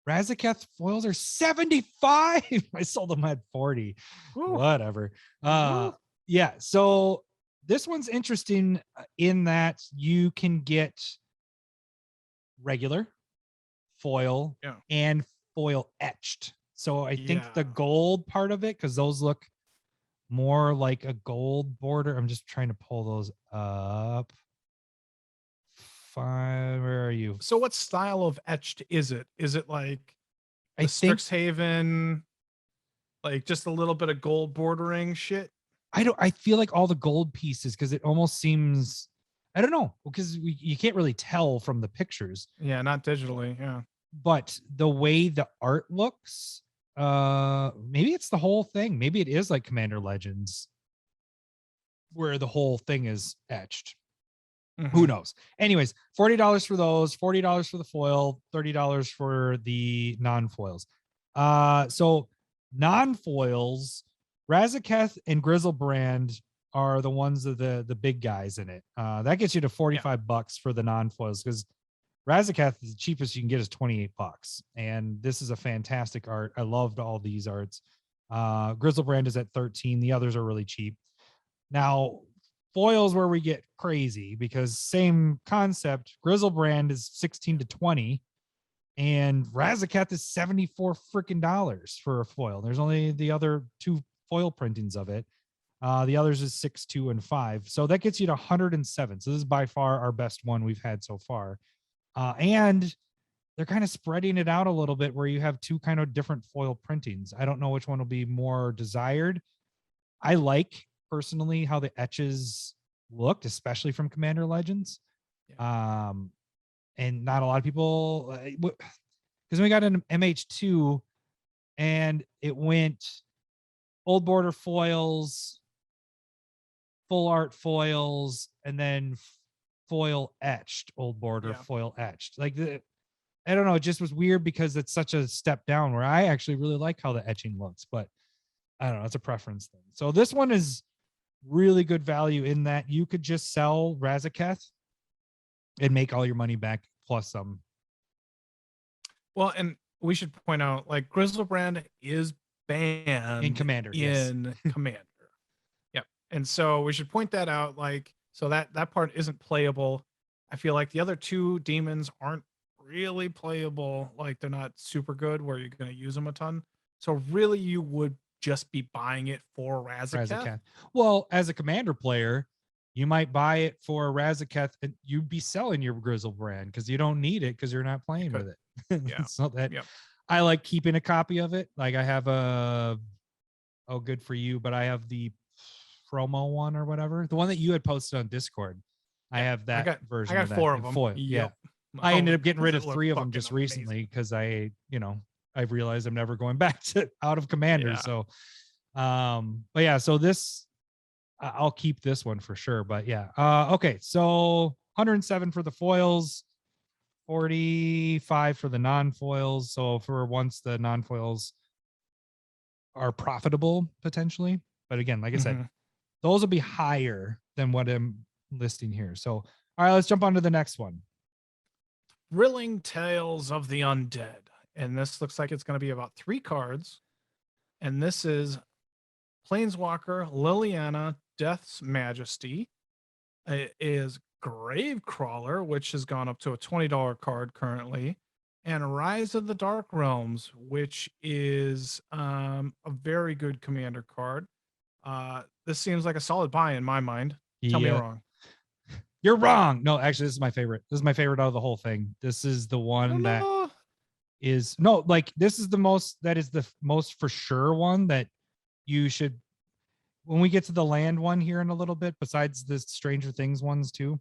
Razaketh foils are 75. I sold them at 40. Woo. Whatever. Woo. Yeah, so this one's interesting in that you can get regular, foil, and foil etched. So I think the gold part of it, because those look more like a gold border. I'm just trying to pull those up. Where are you? So what style of etched is it? Is it like I the think Strixhaven, like just a little bit of gold bordering shit? I feel like all the gold pieces, because it almost seems, I don't know, because you can't really tell from the pictures. Yeah, not digitally. Yeah. But the way the art looks, maybe it's the whole thing. Maybe it is like Commander Legends, where the whole thing is etched. Who knows? Anyways, $40 for those, $40 for the foil, $30 for the non-foils. So non-foils, Razaketh and Grizzlebrand are the ones of the big guys in it. That gets you to $45 for the non-foils, because Razaketh is the cheapest you can get is $28. And this is a fantastic art. I loved all these arts. Grizzlebrand is at 13. The others are really cheap. Now, foils where we get crazy, because same concept. Grizzlebrand is 16 to 20, and Razaketh is 74 freaking dollars for a foil. There's only the other 2 foil printings of it. The others is 6, 2, and 5. So that gets you to 107. So this is by far our best one we've had so far. And they're kind of spreading it out a little bit where you have 2 kind of different foil printings. I don't know which one will be more desired. I like personally how the etches looked, especially from Commander Legends. And not a lot of people, because we got an MH2 and it went old border foils, full art foils, and then foil etched, old border foil etched. Like I don't know, it just was weird because it's such a step down, where I actually really like how the etching looks, but I don't know, it's a preference thing. So this one is really good value in that you could just sell Razaketh and make all your money back plus some. Well, and we should point out, like, Grizzlebrand is banned in Commander. Commander. Yep. And so we should point that out, like, so that part isn't playable. I feel like the other 2 demons aren't really playable. Like, they're not super good where you're going to use them a ton. So really you would just be buying it for Razaketh. Well, as a Commander player, you might buy it for Razaketh and you'd be selling your Grizzlebrand because you don't need it because you're not playing with it. Yeah. So that I like keeping a copy of it. Like I have good for you, but I have the promo one or whatever, the one that you had posted on Discord. I have that version. I got 4 of them. Foil. Yeah. I ended up getting rid of 3 of them just recently because I realized I'm never going back to out of Commander. So, but yeah, so this, I'll keep this one for sure. But yeah, okay. So 107 for the foils, 45 for the non-foils. So for once the non-foils are profitable potentially, but again, like I said, those will be higher than what I'm listing here. So, all right, let's jump on to the next one. Thrilling Tales of the Undead. And this looks like it's going to be about 3 cards. And this is Planeswalker Liliana, Death's Majesty. It is Gravecrawler, which has gone up to a $20 card currently. And Rise of the Dark Realms, which is a very good commander card. This seems like a solid buy in my mind. Tell me wrong. You're wrong. No, actually, this is my favorite. This is my favorite out of the whole thing. This is the one that is no, like this is the most, that is the most for sure one that you should, when we get to the land one here in a little bit, besides the Stranger Things ones too,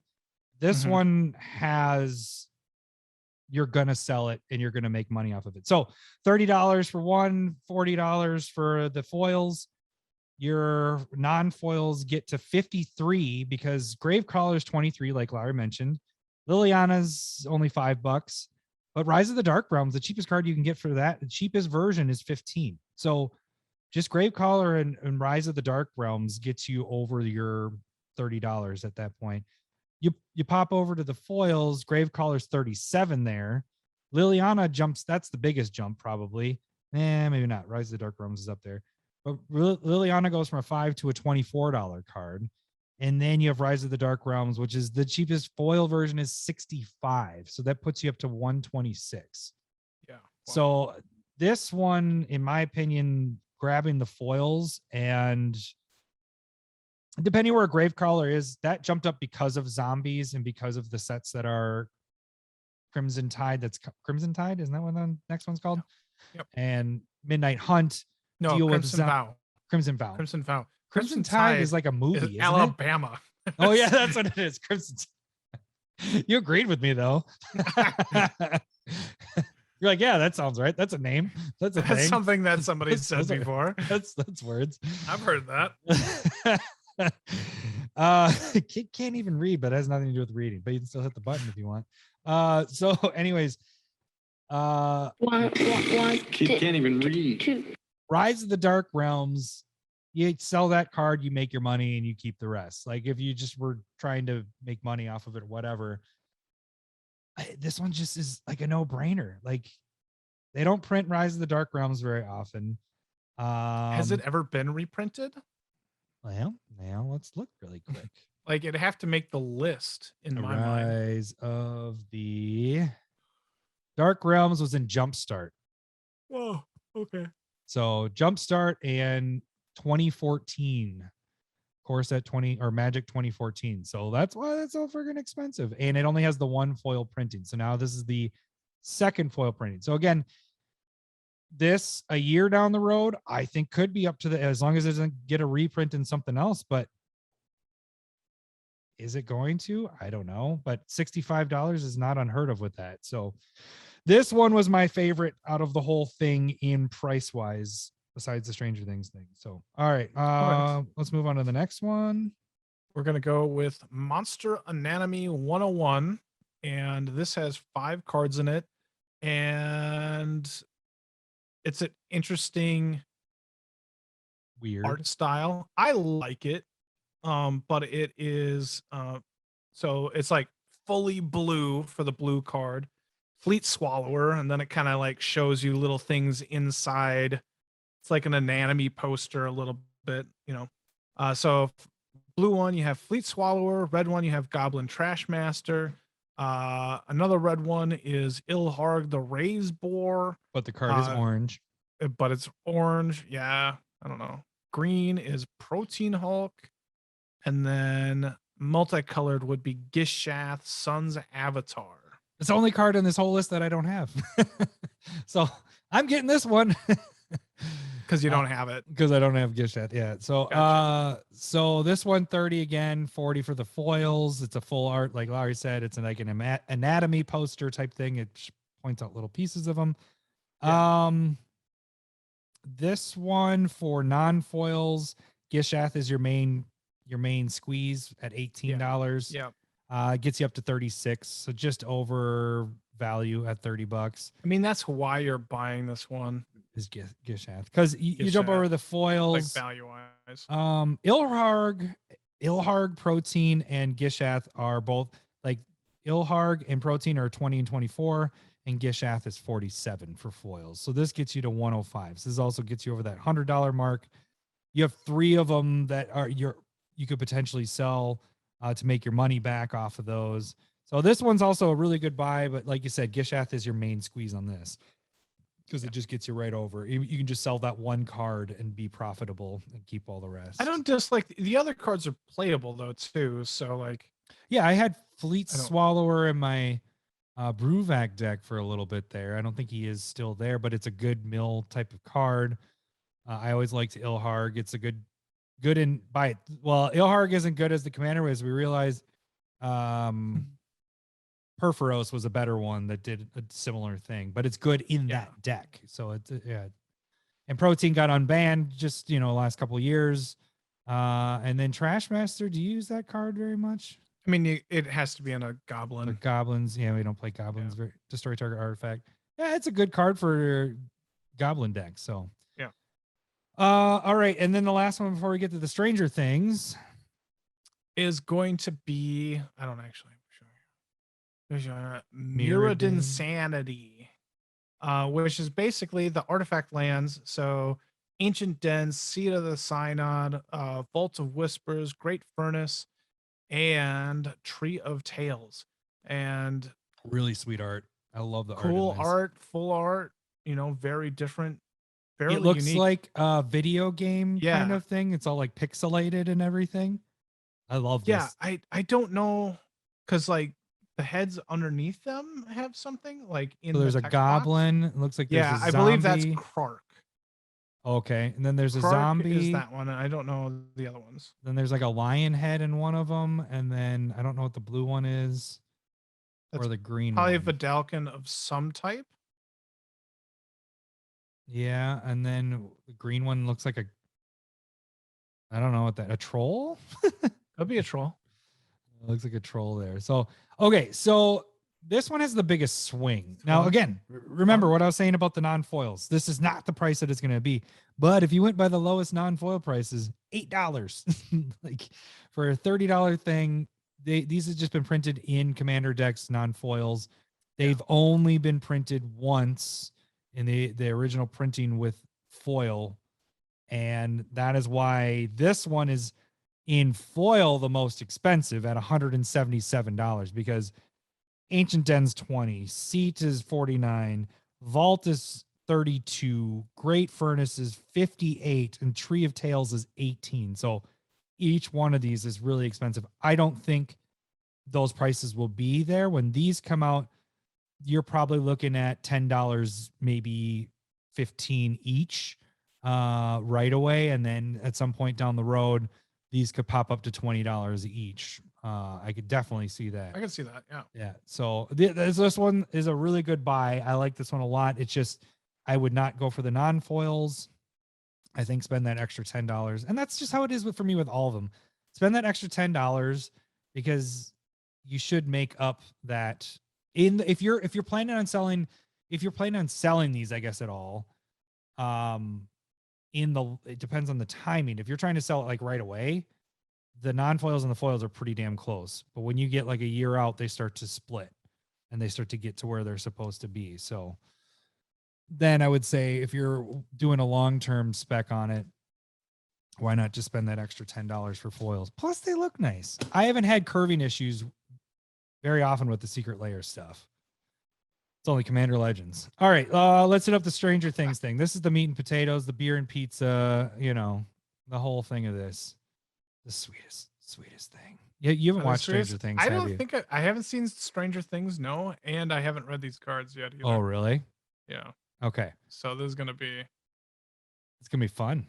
this Mhm. one has, you're gonna sell it and you're gonna make money off of it. So $30 for one, $40 for the foils. Your non-foils get to 53 because Gravecrawler is 23, like Larry mentioned. Liliana's only $5, but Rise of the Dark Realms, the cheapest card you can get for that, the cheapest version is 15. So just Gravecrawler and Rise of the Dark Realms gets you over your $30 at that point. You pop over to the foils, Gravecrawler's 37 there. Liliana jumps, that's the biggest jump probably. Maybe not. Rise of the Dark Realms is up there. But Liliana goes from a $5 to a $24 card. And then you have Rise of the Dark Realms, which is the cheapest foil version is 65. So that puts you up to 126. Yeah. Wow. So this one, in my opinion, grabbing the foils and depending where a Gravecrawler is, that jumped up because of zombies and because of the sets that are Crimson Tide. That's Crimson Tide, isn't that what the next one's called? Yep. And Midnight Hunt. No, deal with Crimson Vow. Crimson Vow. Crimson Vow. Crimson Tide is like a movie, is isn't Alabama. it? Oh yeah, that's what it is. Crimson. You agreed with me though. You're like, yeah, that sounds right. That's a name. That's a That's thing. something that somebody said Those are- before. That's words. I've heard that. Kid can't even read, but it has nothing to do with reading. But you can still hit the button if you want. So, anyways, Kid can't even read. Rise of the Dark Realms. You sell that card, you make your money, and you keep the rest. Like if you just were trying to make money off of it, or whatever. This one just is like a no-brainer. Like they don't print Rise of the Dark Realms very often. Has it ever been reprinted? Well, now let's look really quick. Like it'd have to make the list in my mind. Rise of the Dark Realms was in Jumpstart. Whoa. Okay. So Jumpstart and 2014. Core set 20 or Magic 2014. So that's why that's so friggin' expensive. And it only has the one foil printing. So now this is the second foil printing. So again, this a year down the road, I think could be up to the, as long as it doesn't get a reprint in something else, but is it going to? I don't know, but $65 is not unheard of with that. So this one was my favorite out of the whole thing in price wise, besides the Stranger Things thing. So, all right, let's move on to the next one. We're going to go with Monster Anatomy 101. And this has 5 cards in it. And it's an interesting Weird art style. I like it. But it is so it's like fully blue for the blue card, Fleet Swallower, and then it kind of like shows you little things inside. It's like an anatomy poster a little bit, you know. So blue one you have Fleet Swallower, red one you have Goblin Trashmaster. Another red one is Ilharg the Raise Boar. but the card is orange. But it's orange. Yeah, I don't know. Green is Protein Hulk. And then multicolored would be Gishath, Sun's Avatar. It's the only card in this whole list that I don't have. So I'm getting this one. Because you don't have it. Because I don't have Gishath yet. So Gotcha. So this one 30 again, 40 for the foils. It's a full art, like Larry said. It's like an anatomy poster type thing. It points out little pieces of them. Yeah. This one for non-foils, Gishath is your main squeeze at $18. Yeah. Gets you up to 36, so just over value at $30. I mean, that's why you're buying this one. Is Gishath, because you jump over the foils. Like value wise. Ilharg, Protein, and Gishath are both like Ilharg and Protein are 20 and 24, and Gishath is 47 for foils. So this gets you to 105. So this also gets you over that $100 mark. You have 3 of them that are you could potentially sell to make your money back off of those. So this one's also a really good buy, but like you said, Gishath is your main squeeze on this because it just gets you right over. You can just sell that one card and be profitable and keep all the rest. I don't dislike the other cards are playable though too. So like Yeah, I had Fleet I don't- Swallower in my Bruvac deck for a little bit there. I don't think he is still there, but it's a good mill type of card. I always liked Ilharg. It's a good in by it. Well, Ilharg isn't good as the commander, as we realized. Perforos was a better one that did a similar thing, but it's good in Yeah. that deck. So it's yeah. And Protein got unbanned just last couple of years. And then Trashmaster, do you use that card very much? I mean, it has to be in a The goblin. goblins, yeah, we don't play goblins. Very destroy target artifact. Yeah, it's a good card for goblin deck. So Yeah. All right, and then the last one before we get to the Stranger Things Is going to be, I don't actually show you. Mirrodin. Mirrodin Sanity, which is basically the artifact lands. So Ancient Dens, Seed of the Synod, Vault of Whispers, Great Furnace, and Tree of Tales. And really sweet art. I love the cool art. In this. art, full art, very different. Fairly It looks unique. like a video game kind Yeah. of thing. It's all like pixelated and everything. I love this. Yeah, I don't know, because like the heads underneath them have something like in So there's the a text box. goblin. It looks like there's Yeah, a I zombie. believe that's Krark. Okay, and then there's a Krark zombie. is that one. I don't know the other ones. Then there's like a lion head in one of them, and then I don't know what the blue one is, That's or the green Probably a one. Vidalcan of some type. Yeah, and then the green one looks like I don't know what that, a troll? Could be a troll. It looks like a troll there. So, okay, so this one has the biggest swing. Now, One. again, remember what I was saying about the non-foils. This is not the price that it's going to be. But if you went by the lowest non-foil prices, $8. Like for a $30 thing, these have just been printed in Commander decks non-foils. They've only been printed once in the original printing with foil. And that is why this one is in foil the most expensive at $177, because Ancient Den's 20, Seat is 49, Vault is 32, Great Furnace is 58, and Tree of Tales is 18. So each one of these is really expensive. I don't think those prices will be there when these come out. You're probably looking at $10, maybe 15 each right away, and then at some point down the road these could pop up to $20 each. I could definitely see that. I can see that. Yeah. Yeah. So this one is a really good buy. I like this one a lot. It's just I would not go for the non-foils. I think spend that extra $10, and that's just how it is for me with all of them. Spend that extra $10 because you should make up that if you're planning on selling these, I guess, at all. It depends on the timing. If you're trying to sell it like right away, the non-foils and the foils are pretty damn close. But when you get like a year out, they start to split and they start to get to where they're supposed to be. So then I would say if you're doing a long-term spec on it, why not just spend that extra $10 for foils? Plus they look nice. I haven't had curving issues very often with the Secret Lair stuff. It's only Commander Legends. All right, let's hit up the Stranger Things thing. This is the meat and potatoes, the beer and pizza, the whole thing of this. The sweetest thing. Yeah, you haven't watched Stranger Things, I have don't you? think I haven't seen Stranger Things, no, and I haven't read these cards yet either. Oh, really? Yeah. Okay. So this is gonna be It's gonna be fun.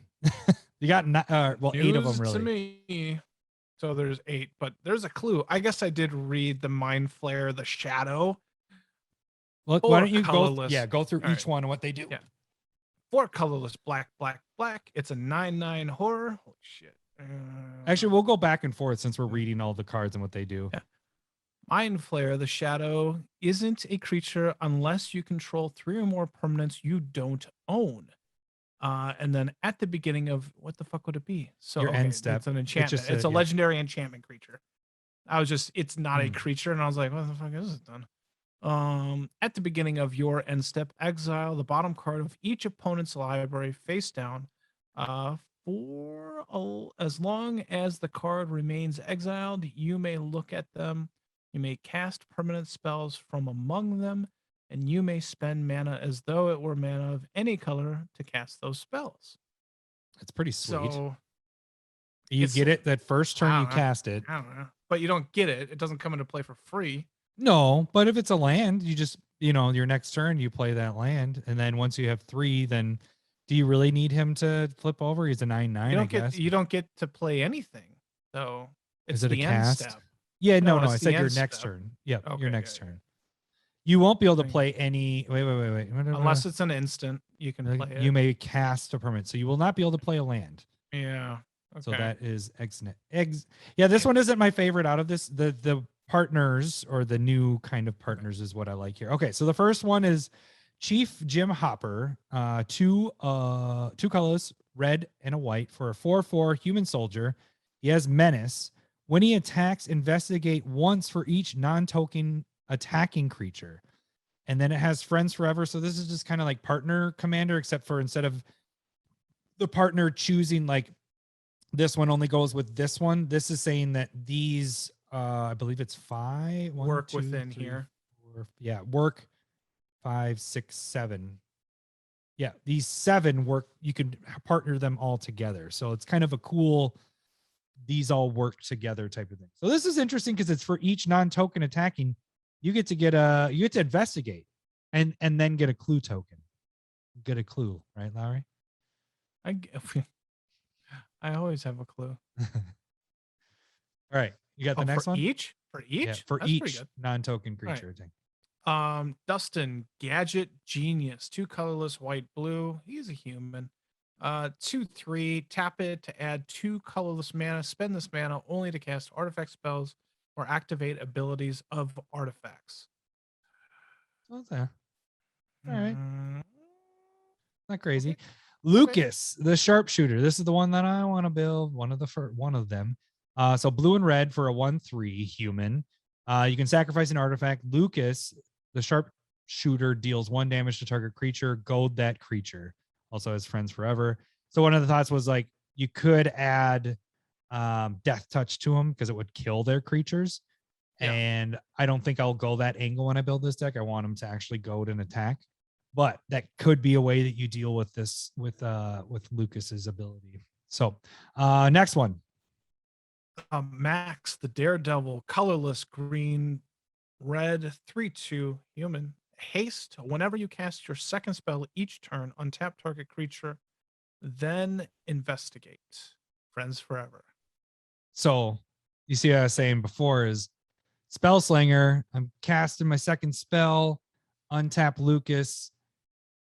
You got 8 of them news really. to me. So there's 8, but there's a clue. I guess I did read the Mind Flare, the Shadow. Look, why don't you go through All each one and what they do? Yeah. 4 colorless, black, black, black. It's a 9/9 horror. Holy shit. Actually, we'll go back and forth since we're reading all the cards and what they do. Yeah. Mind Flare, the Shadow, isn't a creature unless you control 3 or more permanents you don't own. And then at the beginning of what the fuck would it be? So Your end step. It's an enchantment. It's a legendary enchantment creature. It's not a creature, and I was like, what the fuck is it then? At the beginning of your end step, exile the bottom card of each opponent's library face down. For as long as the card remains exiled, you may look at them. You may cast permanent spells from among them, and you may spend mana as though it were mana of any color to cast those spells. It's pretty sweet. So You get it that first turn you cast it. I don't know. but you don't get it. It doesn't come into play for free. No, but if it's a land, you just, your next turn you play that land, and then once you have 3, then do you really need him to flip over? He's a 9/9, I guess. You don't get to play anything. So it's Is it a the end cast? step. Yeah, no, it's I the said your end next step. turn. Yep, your Okay, next yeah, turn. You won't be able to Thing. play any. Wait. Unless it's an instant, you can play it. You may cast a permanent, so you will not be able to play a land. Yeah. Okay. So that is Yeah, this one isn't my favorite out of this. The partners, or the new kind of partners, is what I like here. Okay, so the first one is Chief Jim Hopper. Two colors, red and a white, for a 4/4 human soldier. He has menace. When he attacks, investigate once for each non-token attacking creature. And then it has friends forever. So this is just kind of like partner commander, except for instead of the partner choosing like this one only goes with this one, this is saying that these I believe it's 5 work within here. 4, yeah, work 5, 6, 7. Yeah, these 7 work. You can partner them all together. So it's kind of a cool, these all work together type of thing. So this is interesting because it's for each non-token attacking. You get to investigate and then get a clue token. Get a clue, right, Lowry? I always have a clue. All right, you got the next for one. Each for each. Yeah, for That's each non-token creature thing. Dustin, Gadget Genius, 2 colorless, white, blue. He's a human. 2/3, tap it to add 2 colorless mana. Spend this mana only to cast artifact spells or activate abilities of artifacts. What's that? All right, Mm, not crazy. Okay. Lucas, the sharpshooter. This is the one that I want to build. One of them. So blue and red for a 1/3 human. You can sacrifice an artifact. Lucas, the sharpshooter, deals 1 damage to target creature. Gold that creature. Also has friends forever. So one of the thoughts was like you could add death touch to them because it would kill their creatures. Yeah. And I don't think I'll go that angle when I build this deck. I want them to actually goad and attack. But that could be a way that you deal with this with Lucas's ability. So next one. Max, the Daredevil, colorless, green, red, 3/2 human. Haste. Whenever you cast your second spell each turn, untap target creature, then investigate. Friends forever. So you see what I was saying before is Spell Slinger. I'm casting my second spell, untap Lucas,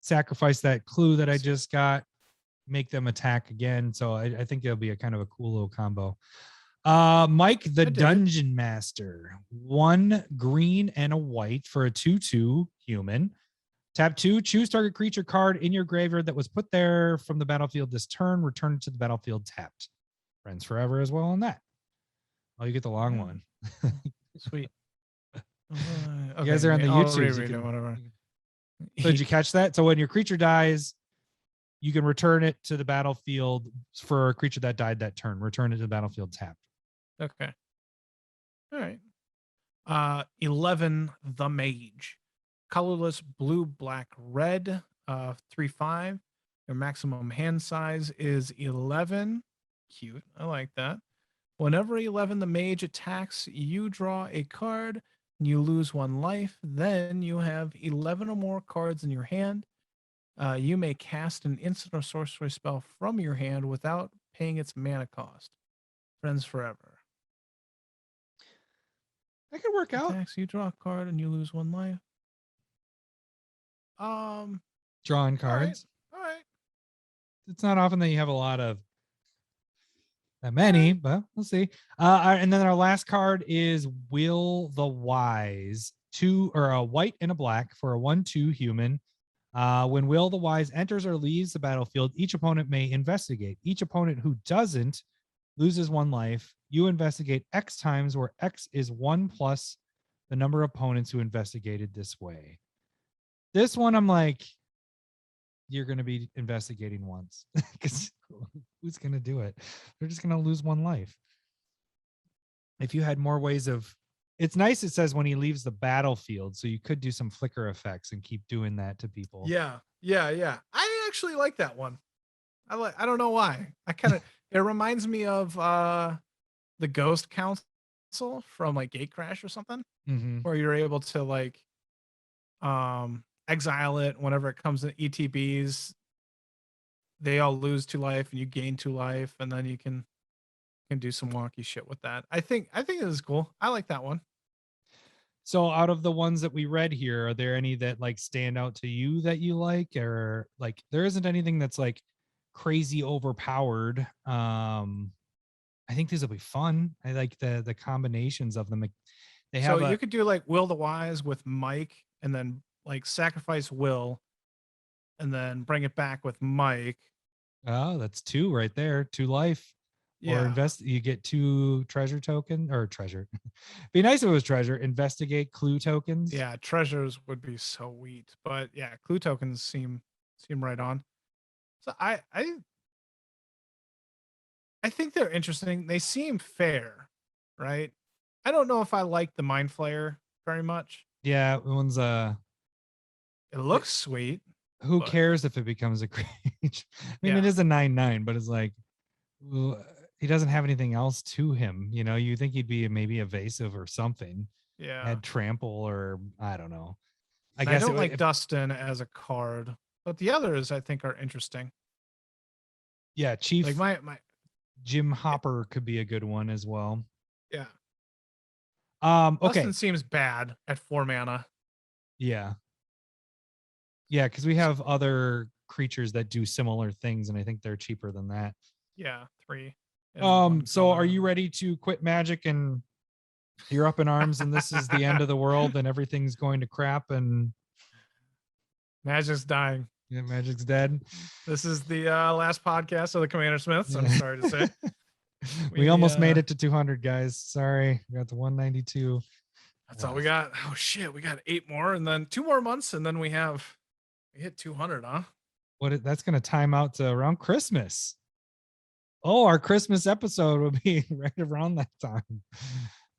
sacrifice that clue that I just got, make them attack again. So I think it'll be a kind of a cool little combo. Mike the Dungeon Master, 1 green and a white for a 2/2 human. Tap 2, choose target creature card in your graveyard that was put there from the battlefield this turn, return it to the battlefield tapped. Friends forever as well on that. Oh, you get the long one. Sweet. You guys are on the YouTube. Whatever. So did you catch that? So when your creature dies, you can return it to the battlefield for a creature that died that turn. Return it to the battlefield tapped. Okay. All right. 11, the Mage. Colorless, blue, black, red, 3/5. Your maximum hand size is 11. Cute. I like that. Whenever 11, the Mage attacks, you draw a card and you lose 1 life. Then you have 11 or more cards in your hand. You may cast an instant or sorcery spell from your hand without paying its mana cost. Friends forever. That could work out. Attacks, you draw a card and you lose 1 life. Drawing cards. All right. It's not often that you have a lot of that many, but we'll see. And then our last card is Will the Wise, 2 or a white and a black for a 1/2 human. When Will the Wise enters or leaves the battlefield, each opponent may investigate. Each opponent who doesn't loses 1 life. You investigate X times, where X is 1 plus the number of opponents who investigated this way. This one, I'm like, you're going to be investigating once because who's going to do it? They're just going to lose 1 life. If you had more ways of, it's nice. It says when he leaves the battlefield, so you could do some flicker effects and keep doing that to people. Yeah. I actually like that one. I don't know why. It reminds me of the Ghost Council Council from like Gatecrash or something, Mhm. where you're able to like exile it whenever it comes in ETBs. They all lose 2 life and you gain 2 life, and then you can do some wonky shit with that. I think it is cool. I like that one. So out of the ones that we read here, are there any that like stand out to you that you like, or like there isn't anything that's like crazy overpowered? I think these will be fun. I like the combinations of them. Like, they So have you could do like Will the Wise with Mike, and then like sacrifice Will, and then bring it back with Mike. oh, that's 2 right there, 2 life. Or Yeah. invest, you get 2 treasure token or treasure. Be nice if it was treasure. Investigate clue tokens. Yeah, treasures would be so sweet, but yeah, clue tokens seem right on. So I think they're interesting. They seem fair, right? I don't know if I like the Mind Flayer very much. Yeah, one's It looks sweet. who but- cares if it becomes a creature? I mean, Yeah. it is a 9/9, but it's like, well, he doesn't have anything else to him. You know, you think he'd be maybe evasive or something. Yeah. Had trample, or I don't know. I And guess I don't it, like Dustin as a card, but the others I think are interesting. yeah, Chief Like my Jim Hopper could be a good one as well. yeah. Okay. Dustin seems bad at 4 mana. Yeah. Yeah, because we have other creatures that do similar things, and I think they're cheaper than that. Yeah, 3. and 1 So are color. you ready to quit Magic and you're up in arms and this is the end of the world and everything's going to crap and Magic's dying? yeah, Magic's dead? This is the last podcast of the CommanderSmiths. I'm sorry to say. We almost made it to 200, guys. Sorry, we got to 192. That's all we got. Oh shit, we got 8 more, and then 2 more months, and then we hit 200, huh? That's going to time out to around Christmas. Oh, our Christmas episode will be right around that time.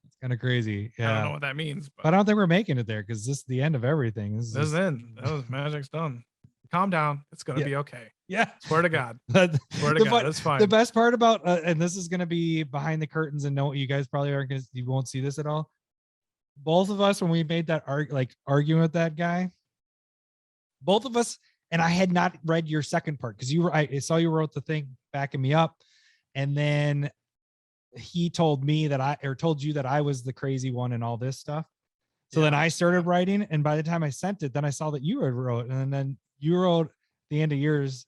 It's kind of crazy. I don't know Yeah, what that means, but I don't think we're making it there because this is the end of everything. This this is is in. That was Magic's done. Calm down. It's gonna Yeah. be okay. yeah. Swear to God. But Swear to the God, fu- it's fine. the best part about and this is going to be behind the curtains and no, you guys probably aren't going to, you won't see this at all. Both of us, when we made that arguing with that guy, both of us, and I had not read your second part because I saw you wrote the thing backing me up, and then he told me that told you that I was the crazy one and all this stuff. So then I started writing, and by the time I sent it, then I saw that you had wrote, and then you wrote the end of yours.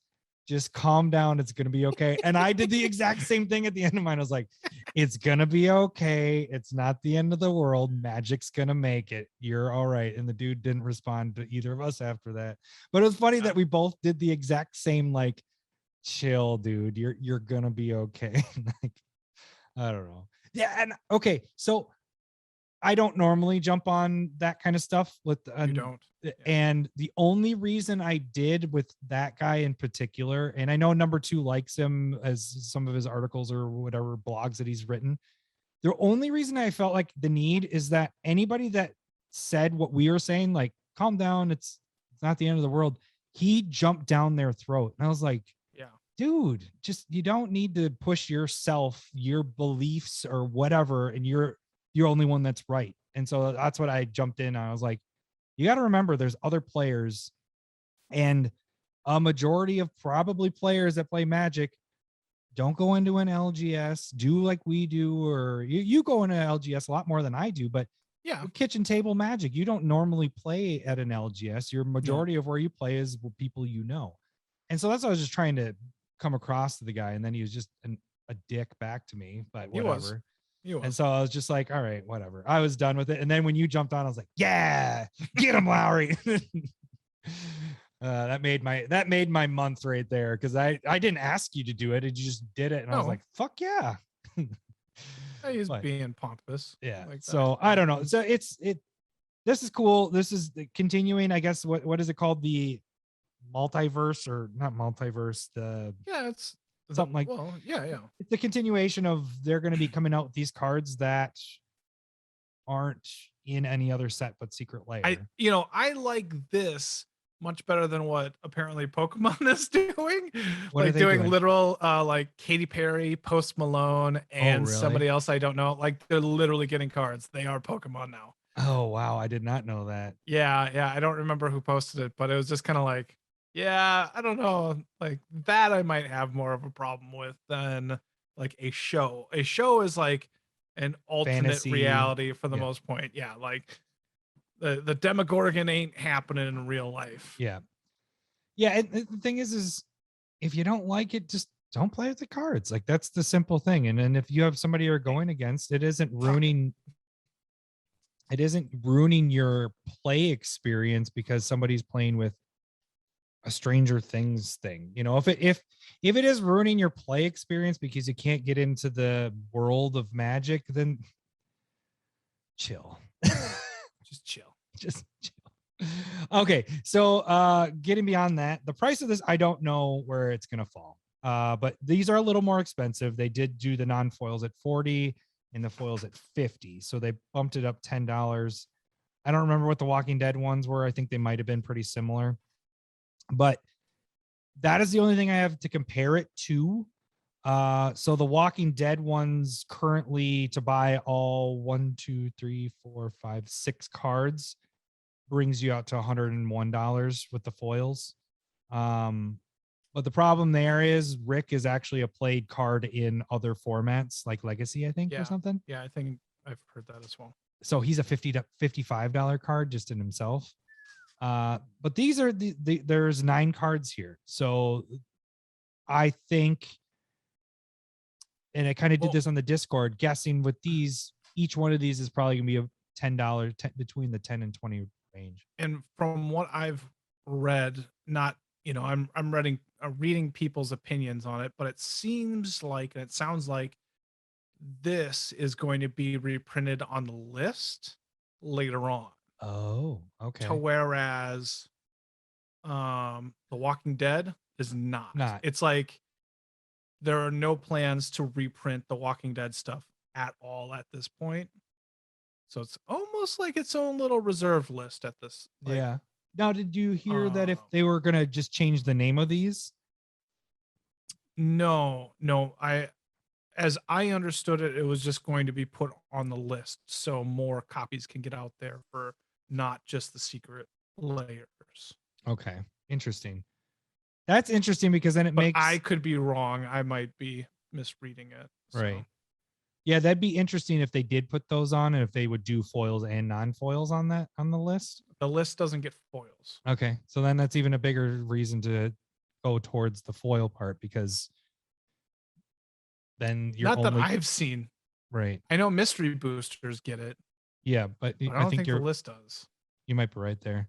Just calm down. It's going to be okay. And I did the exact same thing at the end of mine. I was like, it's going to be okay. It's not the end of the world. Magic's going to make it. You're all right. And the dude didn't respond to either of us after that. But it was funny that we both did the exact same, like, chill, dude. You're going to be okay. Like, I don't know. Yeah. And okay. So I don't normally jump on that kind of stuff with, You don't. and the only reason I did with that guy in particular, and I know number 2 likes him as some of his articles or whatever blogs that he's written. The only reason I felt like the need is that anybody that said what we were saying, like, calm down, it's not the end of the world, he jumped down their throat. And I was like, Yeah. dude, just, you don't need to push yourself, your beliefs or whatever, and you're only one that's right. And so that's what I jumped in on. I was like, you got to remember there's other players, and a majority of probably players that play Magic don't go into an LGS, do like we do, or you go into LGS a lot more than I do, but Yeah. kitchen table Magic, you don't normally play at an LGS. Your majority of where you play is with people you know. And so that's what I was just trying to come across to the guy, and then he was just a dick back to me, but He whatever. was. And so I was just like, all right, whatever. I was done with it. And then when you jumped on, I was like, yeah, get him, Lowry. That made my month right there, because I didn't ask you to do it, and you just did it, and I was No. like, fuck yeah. He's But- being pompous. Yeah. Like that. So I don't know. So this is cool. This is the continuing, I guess. What is it called? The multiverse, or not multiverse? The Yeah, it's something like, well, yeah. it's the continuation of, they're going to be coming out with these cards that aren't in any other set but Secret Lair. I like this much better than what apparently Pokemon is doing. What are Like they doing doing? literal like Katy Perry, Post Malone, and really? somebody else I don't know. Like they're literally getting cards. They are Pokemon now. Oh wow, I did not know that. Yeah. I don't remember who posted it, but it was just kind of like, yeah, I don't know. Like that I might have more of a problem with than like a show. A show is like an alternate Fantasy. reality for the Yeah. most part. Yeah, like the Demogorgon ain't happening in real life. Yeah. Yeah, and the thing is if you don't like it, just don't play with the cards. Like that's the simple thing. And then if you have somebody you're going against, it isn't ruining your play experience because somebody's playing with a Stranger Things thing. You know, if it is ruining your play experience because you can't get into the world of Magic, then chill. Just chill. Just chill. Okay, so getting beyond that, the price of this, I don't know where it's gonna fall. But these are a little more expensive. They did do the non-foils at 40 and the foils at 50. So they bumped it up $10. I don't remember what the Walking Dead ones were. I think they might have been pretty similar. But that is the only thing I have to compare it to. So the Walking Dead ones currently to buy all 6 cards brings you out to $101 with the foils. But the problem there is Rick is actually a played card in other formats like Legacy, I think, or something. Yeah, I think I've heard that as well. So he's a $50 to $55 card just in himself. But these are there's 9 cards here. So I think, and I kind of did this on the Discord, guessing with these, each one of these is probably gonna be a $10 between the 10 and 20 range. And from what I've read, not, you know, I'm reading people's opinions on it, but it seems like, and it sounds like this is going to be reprinted on the list later on. Oh, okay. To whereas The Walking Dead is not. It's like there are no plans to reprint The Walking Dead stuff at all at this point. So it's almost like its own little reserve list at this. Like, yeah. Now, did you hear that if they were gonna just change the name of these? No. As I understood it, it was just going to be put on the list so more copies can get out there for not just the secret layers. Okay, interesting. That's interesting because then it makes. I could be wrong. I might be misreading it. Right. Yeah, that'd be interesting if they did put those on and if they would do foils and non-foils on the list. The list doesn't get foils. Okay, so then that's even a bigger reason to go towards the foil part because then you're not that I've seen. Right. I know mystery boosters get it. Yeah, but I don't think the list does. You might be right there.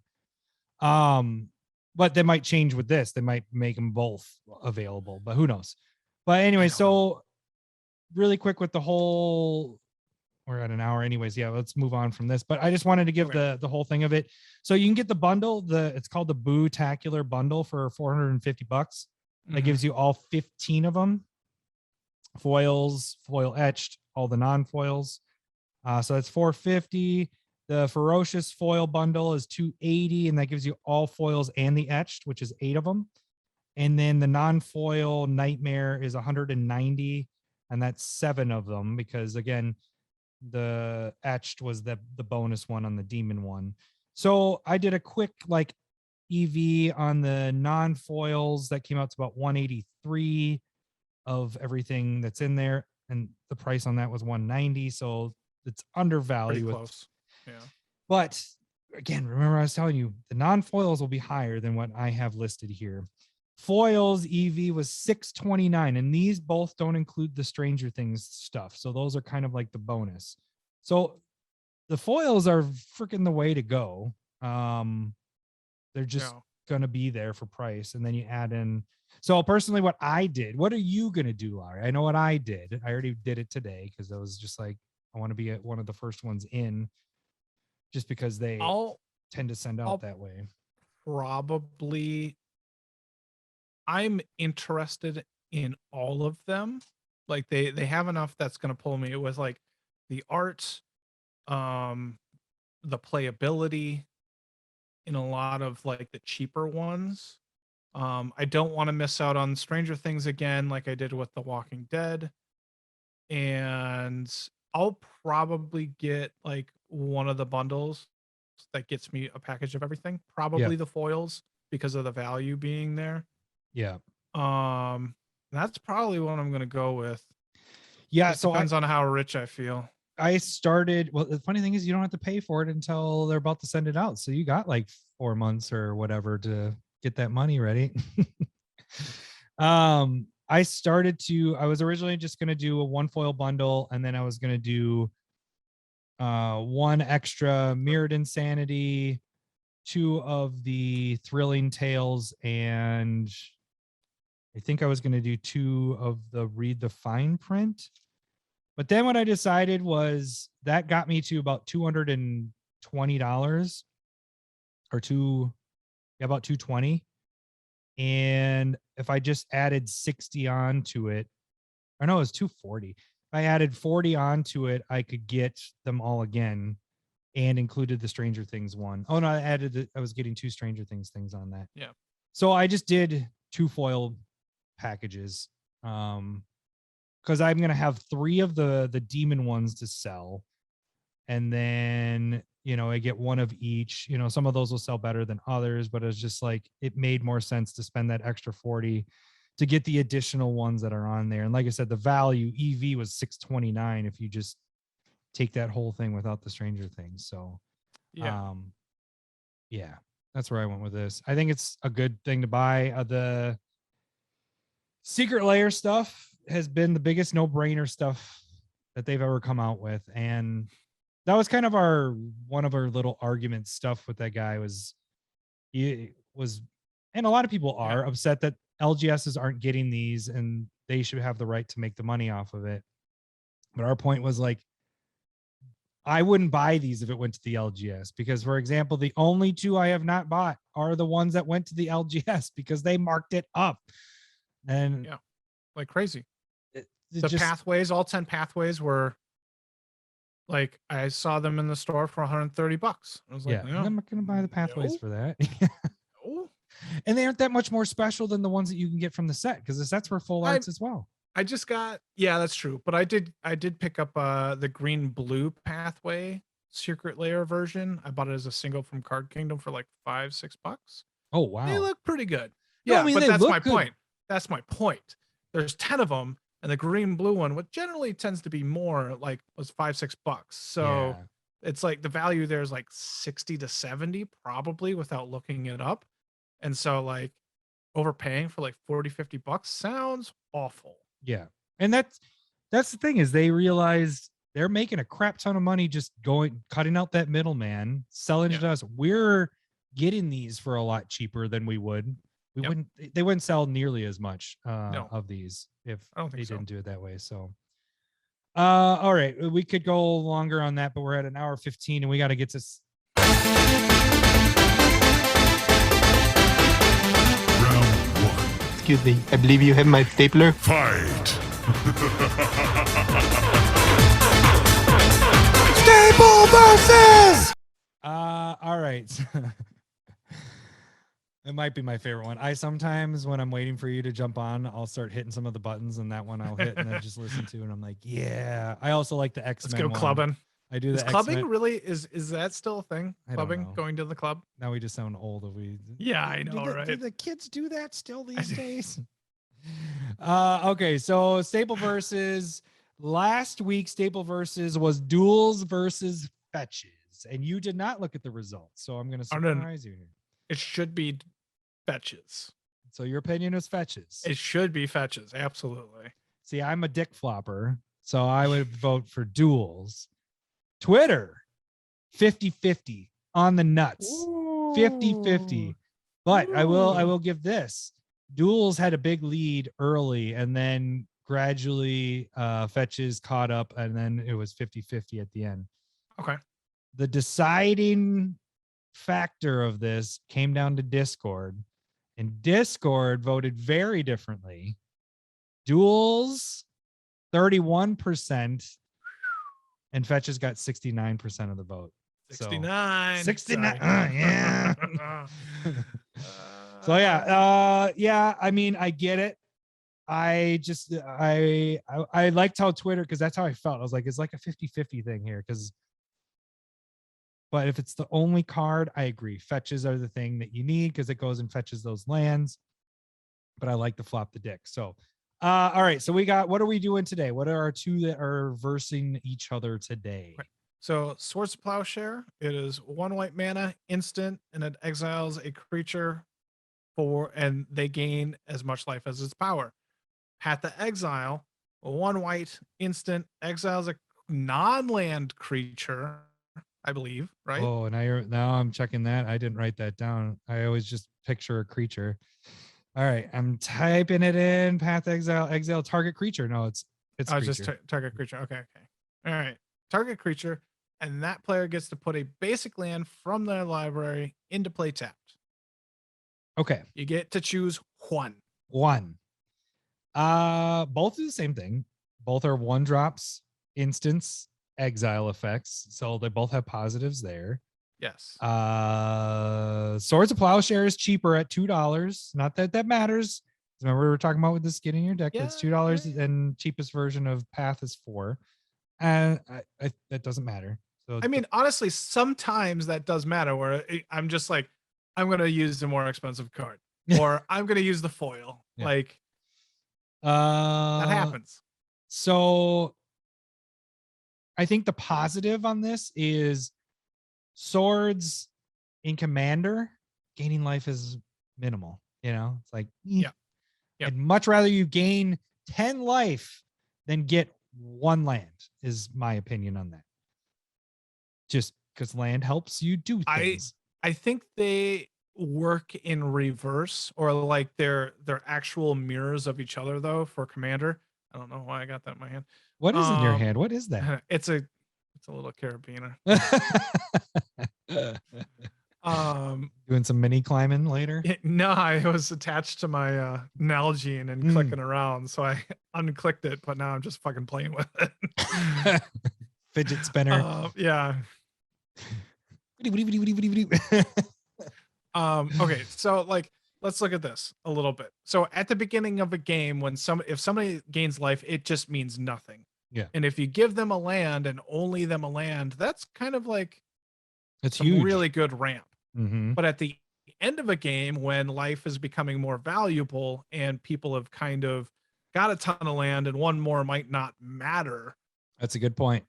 But they might change with this. They might make them both available, but who knows? But anyway, so really quick with the whole, we're at an hour anyways. Yeah, let's move on from this. But I just wanted to give the whole thing of it. So you can get the bundle, it's called the Boo-tacular bundle for $450. That gives you all 15 of them. Foils, foil etched, all the non-foils. So that's $450. The Ferocious foil bundle is $280, and that gives you all foils and the etched, which is 8 of them. And then the non-foil Nightmare is $190, and that's 7 of them because again, the etched was the bonus one on the demon one. So I did a quick like EV on the non-foils that came out to about 183 of everything that's in there, and the price on that was 190. So it's undervalued. Pretty close. Yeah. But again, remember I was telling you the non-foils will be higher than what I have listed here. Foils EV was 629, and these both don't include the Stranger Things stuff. So those are kind of like the bonus. So the foils are freaking the way to go. They're just gonna be there for price, and then you add in. So personally, what I did, what are you gonna do, Larry? I know what I did. I already did it today because I was just like, I want to be one of the first ones in, just because they tend to send out that way. Probably, I'm interested in all of them. Like they have enough that's gonna pull me. It was like the art, the playability, in a lot of like the cheaper ones. I don't want to miss out on Stranger Things again, like I did with The Walking Dead. And I'll probably get like one of the bundles that gets me a package of everything. Probably the foils because of the value being there. Yeah. That's probably what I'm gonna go with. Yeah. Just So depends on how rich I feel. I started. Well, the funny thing is, you don't have to pay for it until they're about to send it out. So you got like 4 months or whatever to get that money ready. I was originally just going to do a 1 foil bundle, and then I was going to do 1 extra Mirrored Insanity, 2 of the Thrilling Tales, and I think I was going to do 2 of the Read the Fine Print. But then what I decided was that got me to about $220 or about 220. And if I just added 60 onto it, or no, it was 240. If I added 40 onto it, I could get them all again and included the Stranger Things one. Oh no, I was getting 2 Stranger Things on that. Yeah. So I just did 2 foil packages. Because I'm gonna have 3 of the demon ones to sell, and then I get 1 of each. Some of those will sell better than others, but it's just like it made more sense to spend that extra 40 to get the additional ones that are on there. And like I said, the value EV was $629 if you just take that whole thing without the Stranger Things. So yeah, that's where I went with this. I think it's a good thing to buy. The Secret Lair stuff has been the biggest no-brainer stuff that they've ever come out with, and that was kind of one of our little argument stuff with that guy. And a lot of people are upset that LGSs aren't getting these and they should have the right to make the money off of it. But our point was like, I wouldn't buy these if it went to the LGS, because for example, the only 2 I have not bought are the ones that went to the LGS because they marked it up. And like crazy. Pathways, all 10 pathways were like, I saw them in the store for $130. I was like, I'm not gonna buy the pathways for that. No. And they aren't that much more special than the ones that you can get from the set, because the sets were full arts as well. I just got, that's true, but I did pick up the green blue pathway Secret Lair version. I bought it as a single from Card Kingdom for like $5-6. Oh wow, they look pretty good. No, I mean, but that's my good. point. That's my point. There's 10 of them, and the green blue one, what generally tends to be more, like was $5-6. So it's like the value there is like 60 to 70 probably without looking it up. And so like overpaying for like $40-50 sounds awful. Yeah. And that's the thing, is they realized they're making a crap ton of money just cutting out that middleman, selling it to us. We're getting these for a lot cheaper than we would. They wouldn't sell nearly as much of these if they didn't do it that way. So all right, we could go longer on that, but we're at 1:15 and we got to get to Round 1. Excuse me, I believe you have my stapler. Fight. Staple versus. All right. It might be my favorite one. I sometimes, when I'm waiting for you to jump on, I'll start hitting some of the buttons, and that one I'll hit and then just listen to, and I'm like, yeah. I also like the X-Men. Let's go clubbing. I do the clubbing X-Men. really is that still a thing? Clubbing, going to the club? Now we just sound old. I know, right? Do the kids do that still these days? Okay, so Staple versus last week. Staple versus was duels versus fetches, and you did not look at the results, so I'm going to surprise you here. It should be fetches. So your opinion is fetches. It should be fetches. Absolutely. See, I'm a dick flopper, so I would vote for duels. Twitter, 50-50 on the nuts. 50-50. But I will give this. Duels had a big lead early, and then gradually fetches caught up, and then it was 50-50 at the end. Okay. The deciding factor of this came down to Discord, and Discord voted very differently. Duels 31%, and fetches got 69% of the vote. 69. 69. Yeah. So yeah, I mean, I get it. I just I liked how Twitter, because that's how I felt. I was like, it's like a 50-50 thing here, because but if it's the only card, I agree. Fetches are the thing that you need because it goes and fetches those lands. But I like to flop the dick. So all right. So we got, what are we doing today? What are our two that are versing each other today? So Swords of Plowshare, it is 1 white mana, instant, and it exiles a creature and they gain as much life as its power. Path to Exile, 1 white, instant, exiles a non-land creature, I believe, right? Oh, now I'm checking that. I didn't write that down. I always just picture a creature. All right, I'm typing it in. Path exile target creature. No, it's creature. Just target creature. Okay. All right, target creature, and that player gets to put a basic land from their library into play tapped. Okay, You get to choose one. Both are the same thing. Both are 1-drops, instants, exile effects. So they both have positives there. Yes. Swords of Plowshare is cheaper at $2. Not that that matters. Remember we were talking about with this getting your deck. It's $2, and cheapest version of Path is $4. And that doesn't matter. So I mean, honestly, sometimes that does matter. Where I'm just like, I'm gonna use the more expensive card, or I'm gonna use the foil. Yeah. Like that happens. So I think the positive on this is swords in Commander gaining life is minimal. You know, it's like, Yep. I'd much rather you gain 10 life than get 1 land, is my opinion on that. Just because land helps you do things. I think they work in reverse, or like they're actual mirrors of each other though for Commander. I don't know why I got that in my hand. What is in your hand? What is that? It's a little carabiner. Doing some mini climbing later. No, I was attached to my Nalgene and clicking around, so I unclicked it, but now I'm just fucking playing with it. Fidget spinner. Yeah. Okay, so like let's look at this a little bit. So at the beginning of a game, if somebody gains life, it just means nothing. Yeah. And if you give them a land and only them a land, that's kind of like it's some huge. really good ramp. Mm-hmm. But at the end of a game, when life is becoming more valuable and people have kind of got a ton of land and one more might not matter. That's a good point.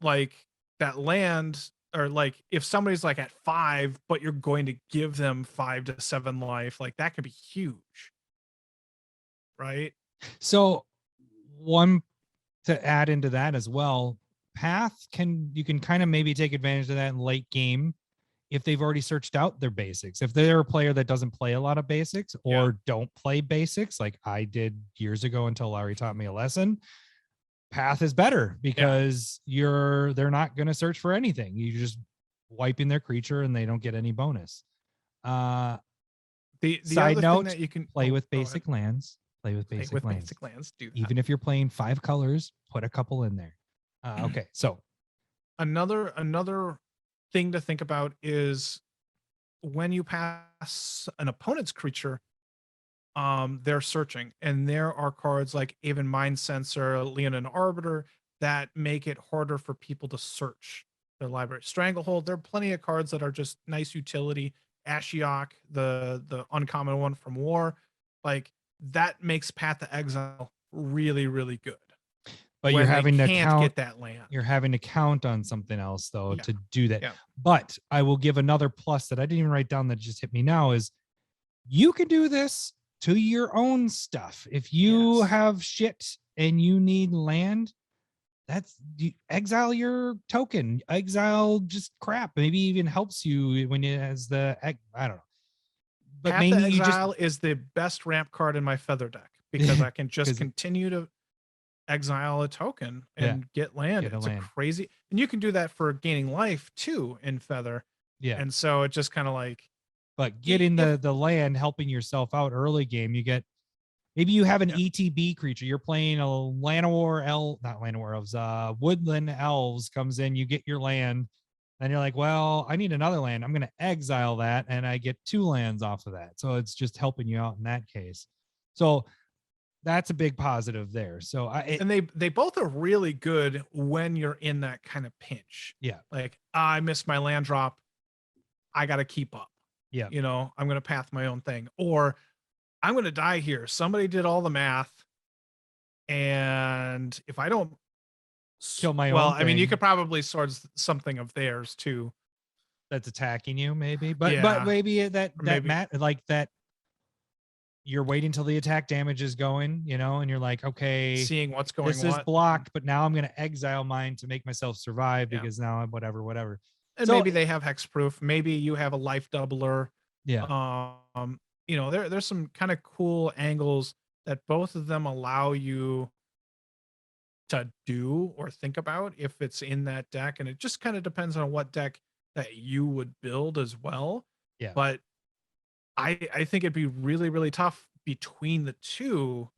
Like that land, or like if somebody's like at 5, but you're going to give them 5 to 7 life, like that could be huge. Right. So one to add into that as well, Path you can kind of maybe take advantage of that in late game if they've already searched out their basics. If they're a player that doesn't play a lot of basics or don't play basics like I did years ago until Larry taught me a lesson, Path is better because they're not going to search for anything. You're just wiping their creature and they don't get any bonus. The side other note, thing that you can play with basic lands. Play with basic lands. Do that. Even if you're playing 5 colors, put a couple in there. Okay, so another thing to think about is when you pass an opponent's creature, they're searching, and there are cards like Aven Mind Sensor, Leonin Arbiter that make it harder for people to search their library. Stranglehold, there are plenty of cards that are just nice utility. Ashiok, the uncommon one from War, like that makes Path to Exile really, really good. But you're having to get that land. You're having to count on something else though to do that. Yeah. But I will give another plus that I didn't even write down that just hit me now is you can do this to your own stuff. If you have shit and you need land, exile your token, exile just crap. Maybe even helps you when it has I don't know. But Path maybe to Exile is the best ramp card in my feather deck because I can just continue to exile a token and get land. It's a crazy, and you can do that for gaining life too in feather. Yeah. And so it just kind of like, but getting the land, helping yourself out early game, you get, maybe you have an ETB creature. You're playing a Woodland Elves comes in, you get your land, Then you're like, well, I need another land. I'm going to exile that and I get 2 lands off of that. So it's just helping you out in that case. So that's a big positive there. So and they both are really good when you're in that kind of pinch. Yeah. Like, I missed my land drop. I got to keep up. Yeah. You know, I'm going to path my own thing, or I'm going to die here. Somebody did all the math. And if I don't kill my own well, I mean, you thing. could probably sort something of theirs too. That's attacking you, maybe, but Yeah. maybe that maybe- like that. You're waiting till the attack damage is going, you know, and you're like, okay, Seeing what's going this is what. blocked, but now I'm going to exile mine to make myself survive Yeah. because now I'm whatever. And So- maybe they have hexproof. Maybe you have a life doubler. Yeah. You know, there's some kind of cool angles that both of them allow you to do or think about if it's in that deck, and it just kind of depends on what deck that you would build as well. Yeah. But I think it'd be really, really tough between the two.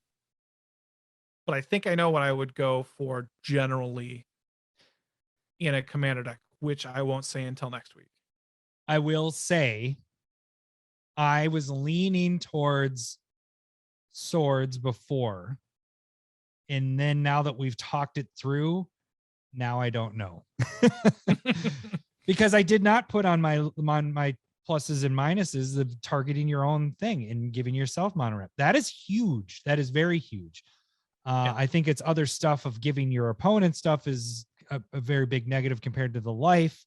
But I think I know what I would go for generally in a commander deck, which I won't say until next week. I will say I was leaning towards swords before. And then now that we've talked it through, now I don't know. Because I did not put on my pluses and minuses of targeting your own thing and giving yourself mono rep. That is huge. That is very huge. Yeah. I think it's other stuff of giving your opponent stuff is a very big negative compared to the life.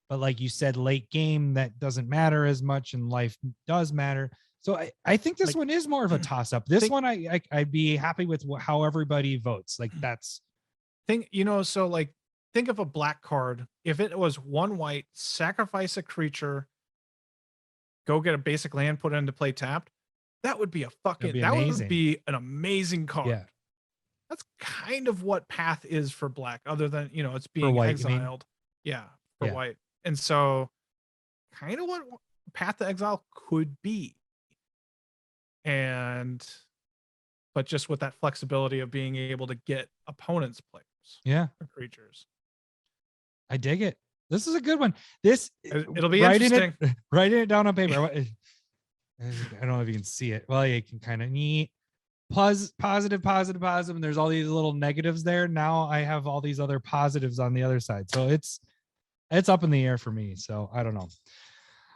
But like you said, late game, that doesn't matter as much, and life does matter. So I think this Like, one is more of a toss up. This think- one, I'd be happy with how everybody votes. Like that's Think, you know, so like think of a black card. If it was 1 white, sacrifice a creature, go get a basic land, put it into play tapped, that would be be that would amazing. be an amazing card. Yeah. That's kind of what path is for black, other than, you know, it's being white, you mean? exiled. Yeah, for Yeah. white. And so kind of what path to exile could be. But just with that flexibility of being able to get opponents' players yeah. or creatures. I dig it. This is a good one. This It'll be writing interesting. Writing it down on paper. I don't know if you can see it. Well, you can kind of neat. Positive, and there's all these little negatives there. Now I have all these other positives on the other side. So it's up in the air for me. So I don't know.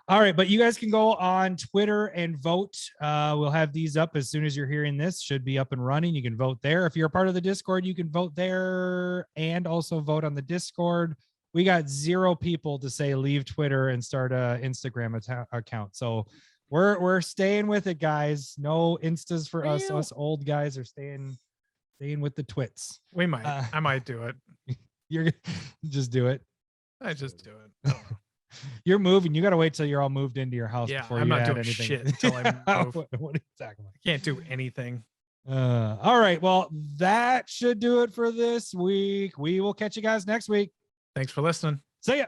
All right, but you guys can go on Twitter and vote. We'll have these up as soon as you're hearing this. Should be up and running. You can vote there. If you're a part of the Discord, you can vote there and also vote on the Discord. We got 0 people to say leave Twitter and start a Instagram account. So we're staying with it, guys. No Instas for us. Well. Us old guys are staying with the twits. We might. Uh, I might do it. You're just do it. I just do it. I don't know. You're moving. You got to wait till you're all moved into your house Yeah, before I'm you not add doing anything. shit until I move. what are you talking about? Can't do anything. All right. Well, that should do it for this week. We will catch you guys next week. Thanks for listening. See ya.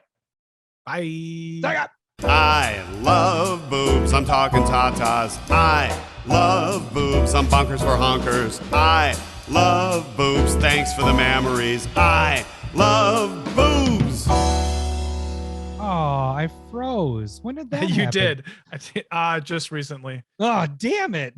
Bye. See ya. I love boobs, I'm talking tatas. I love boobs, I'm bonkers for honkers. I love boobs, thanks for the memories. I love boobs. Oh, I froze. When did that You happen? did. I did. Just recently. Oh, damn it.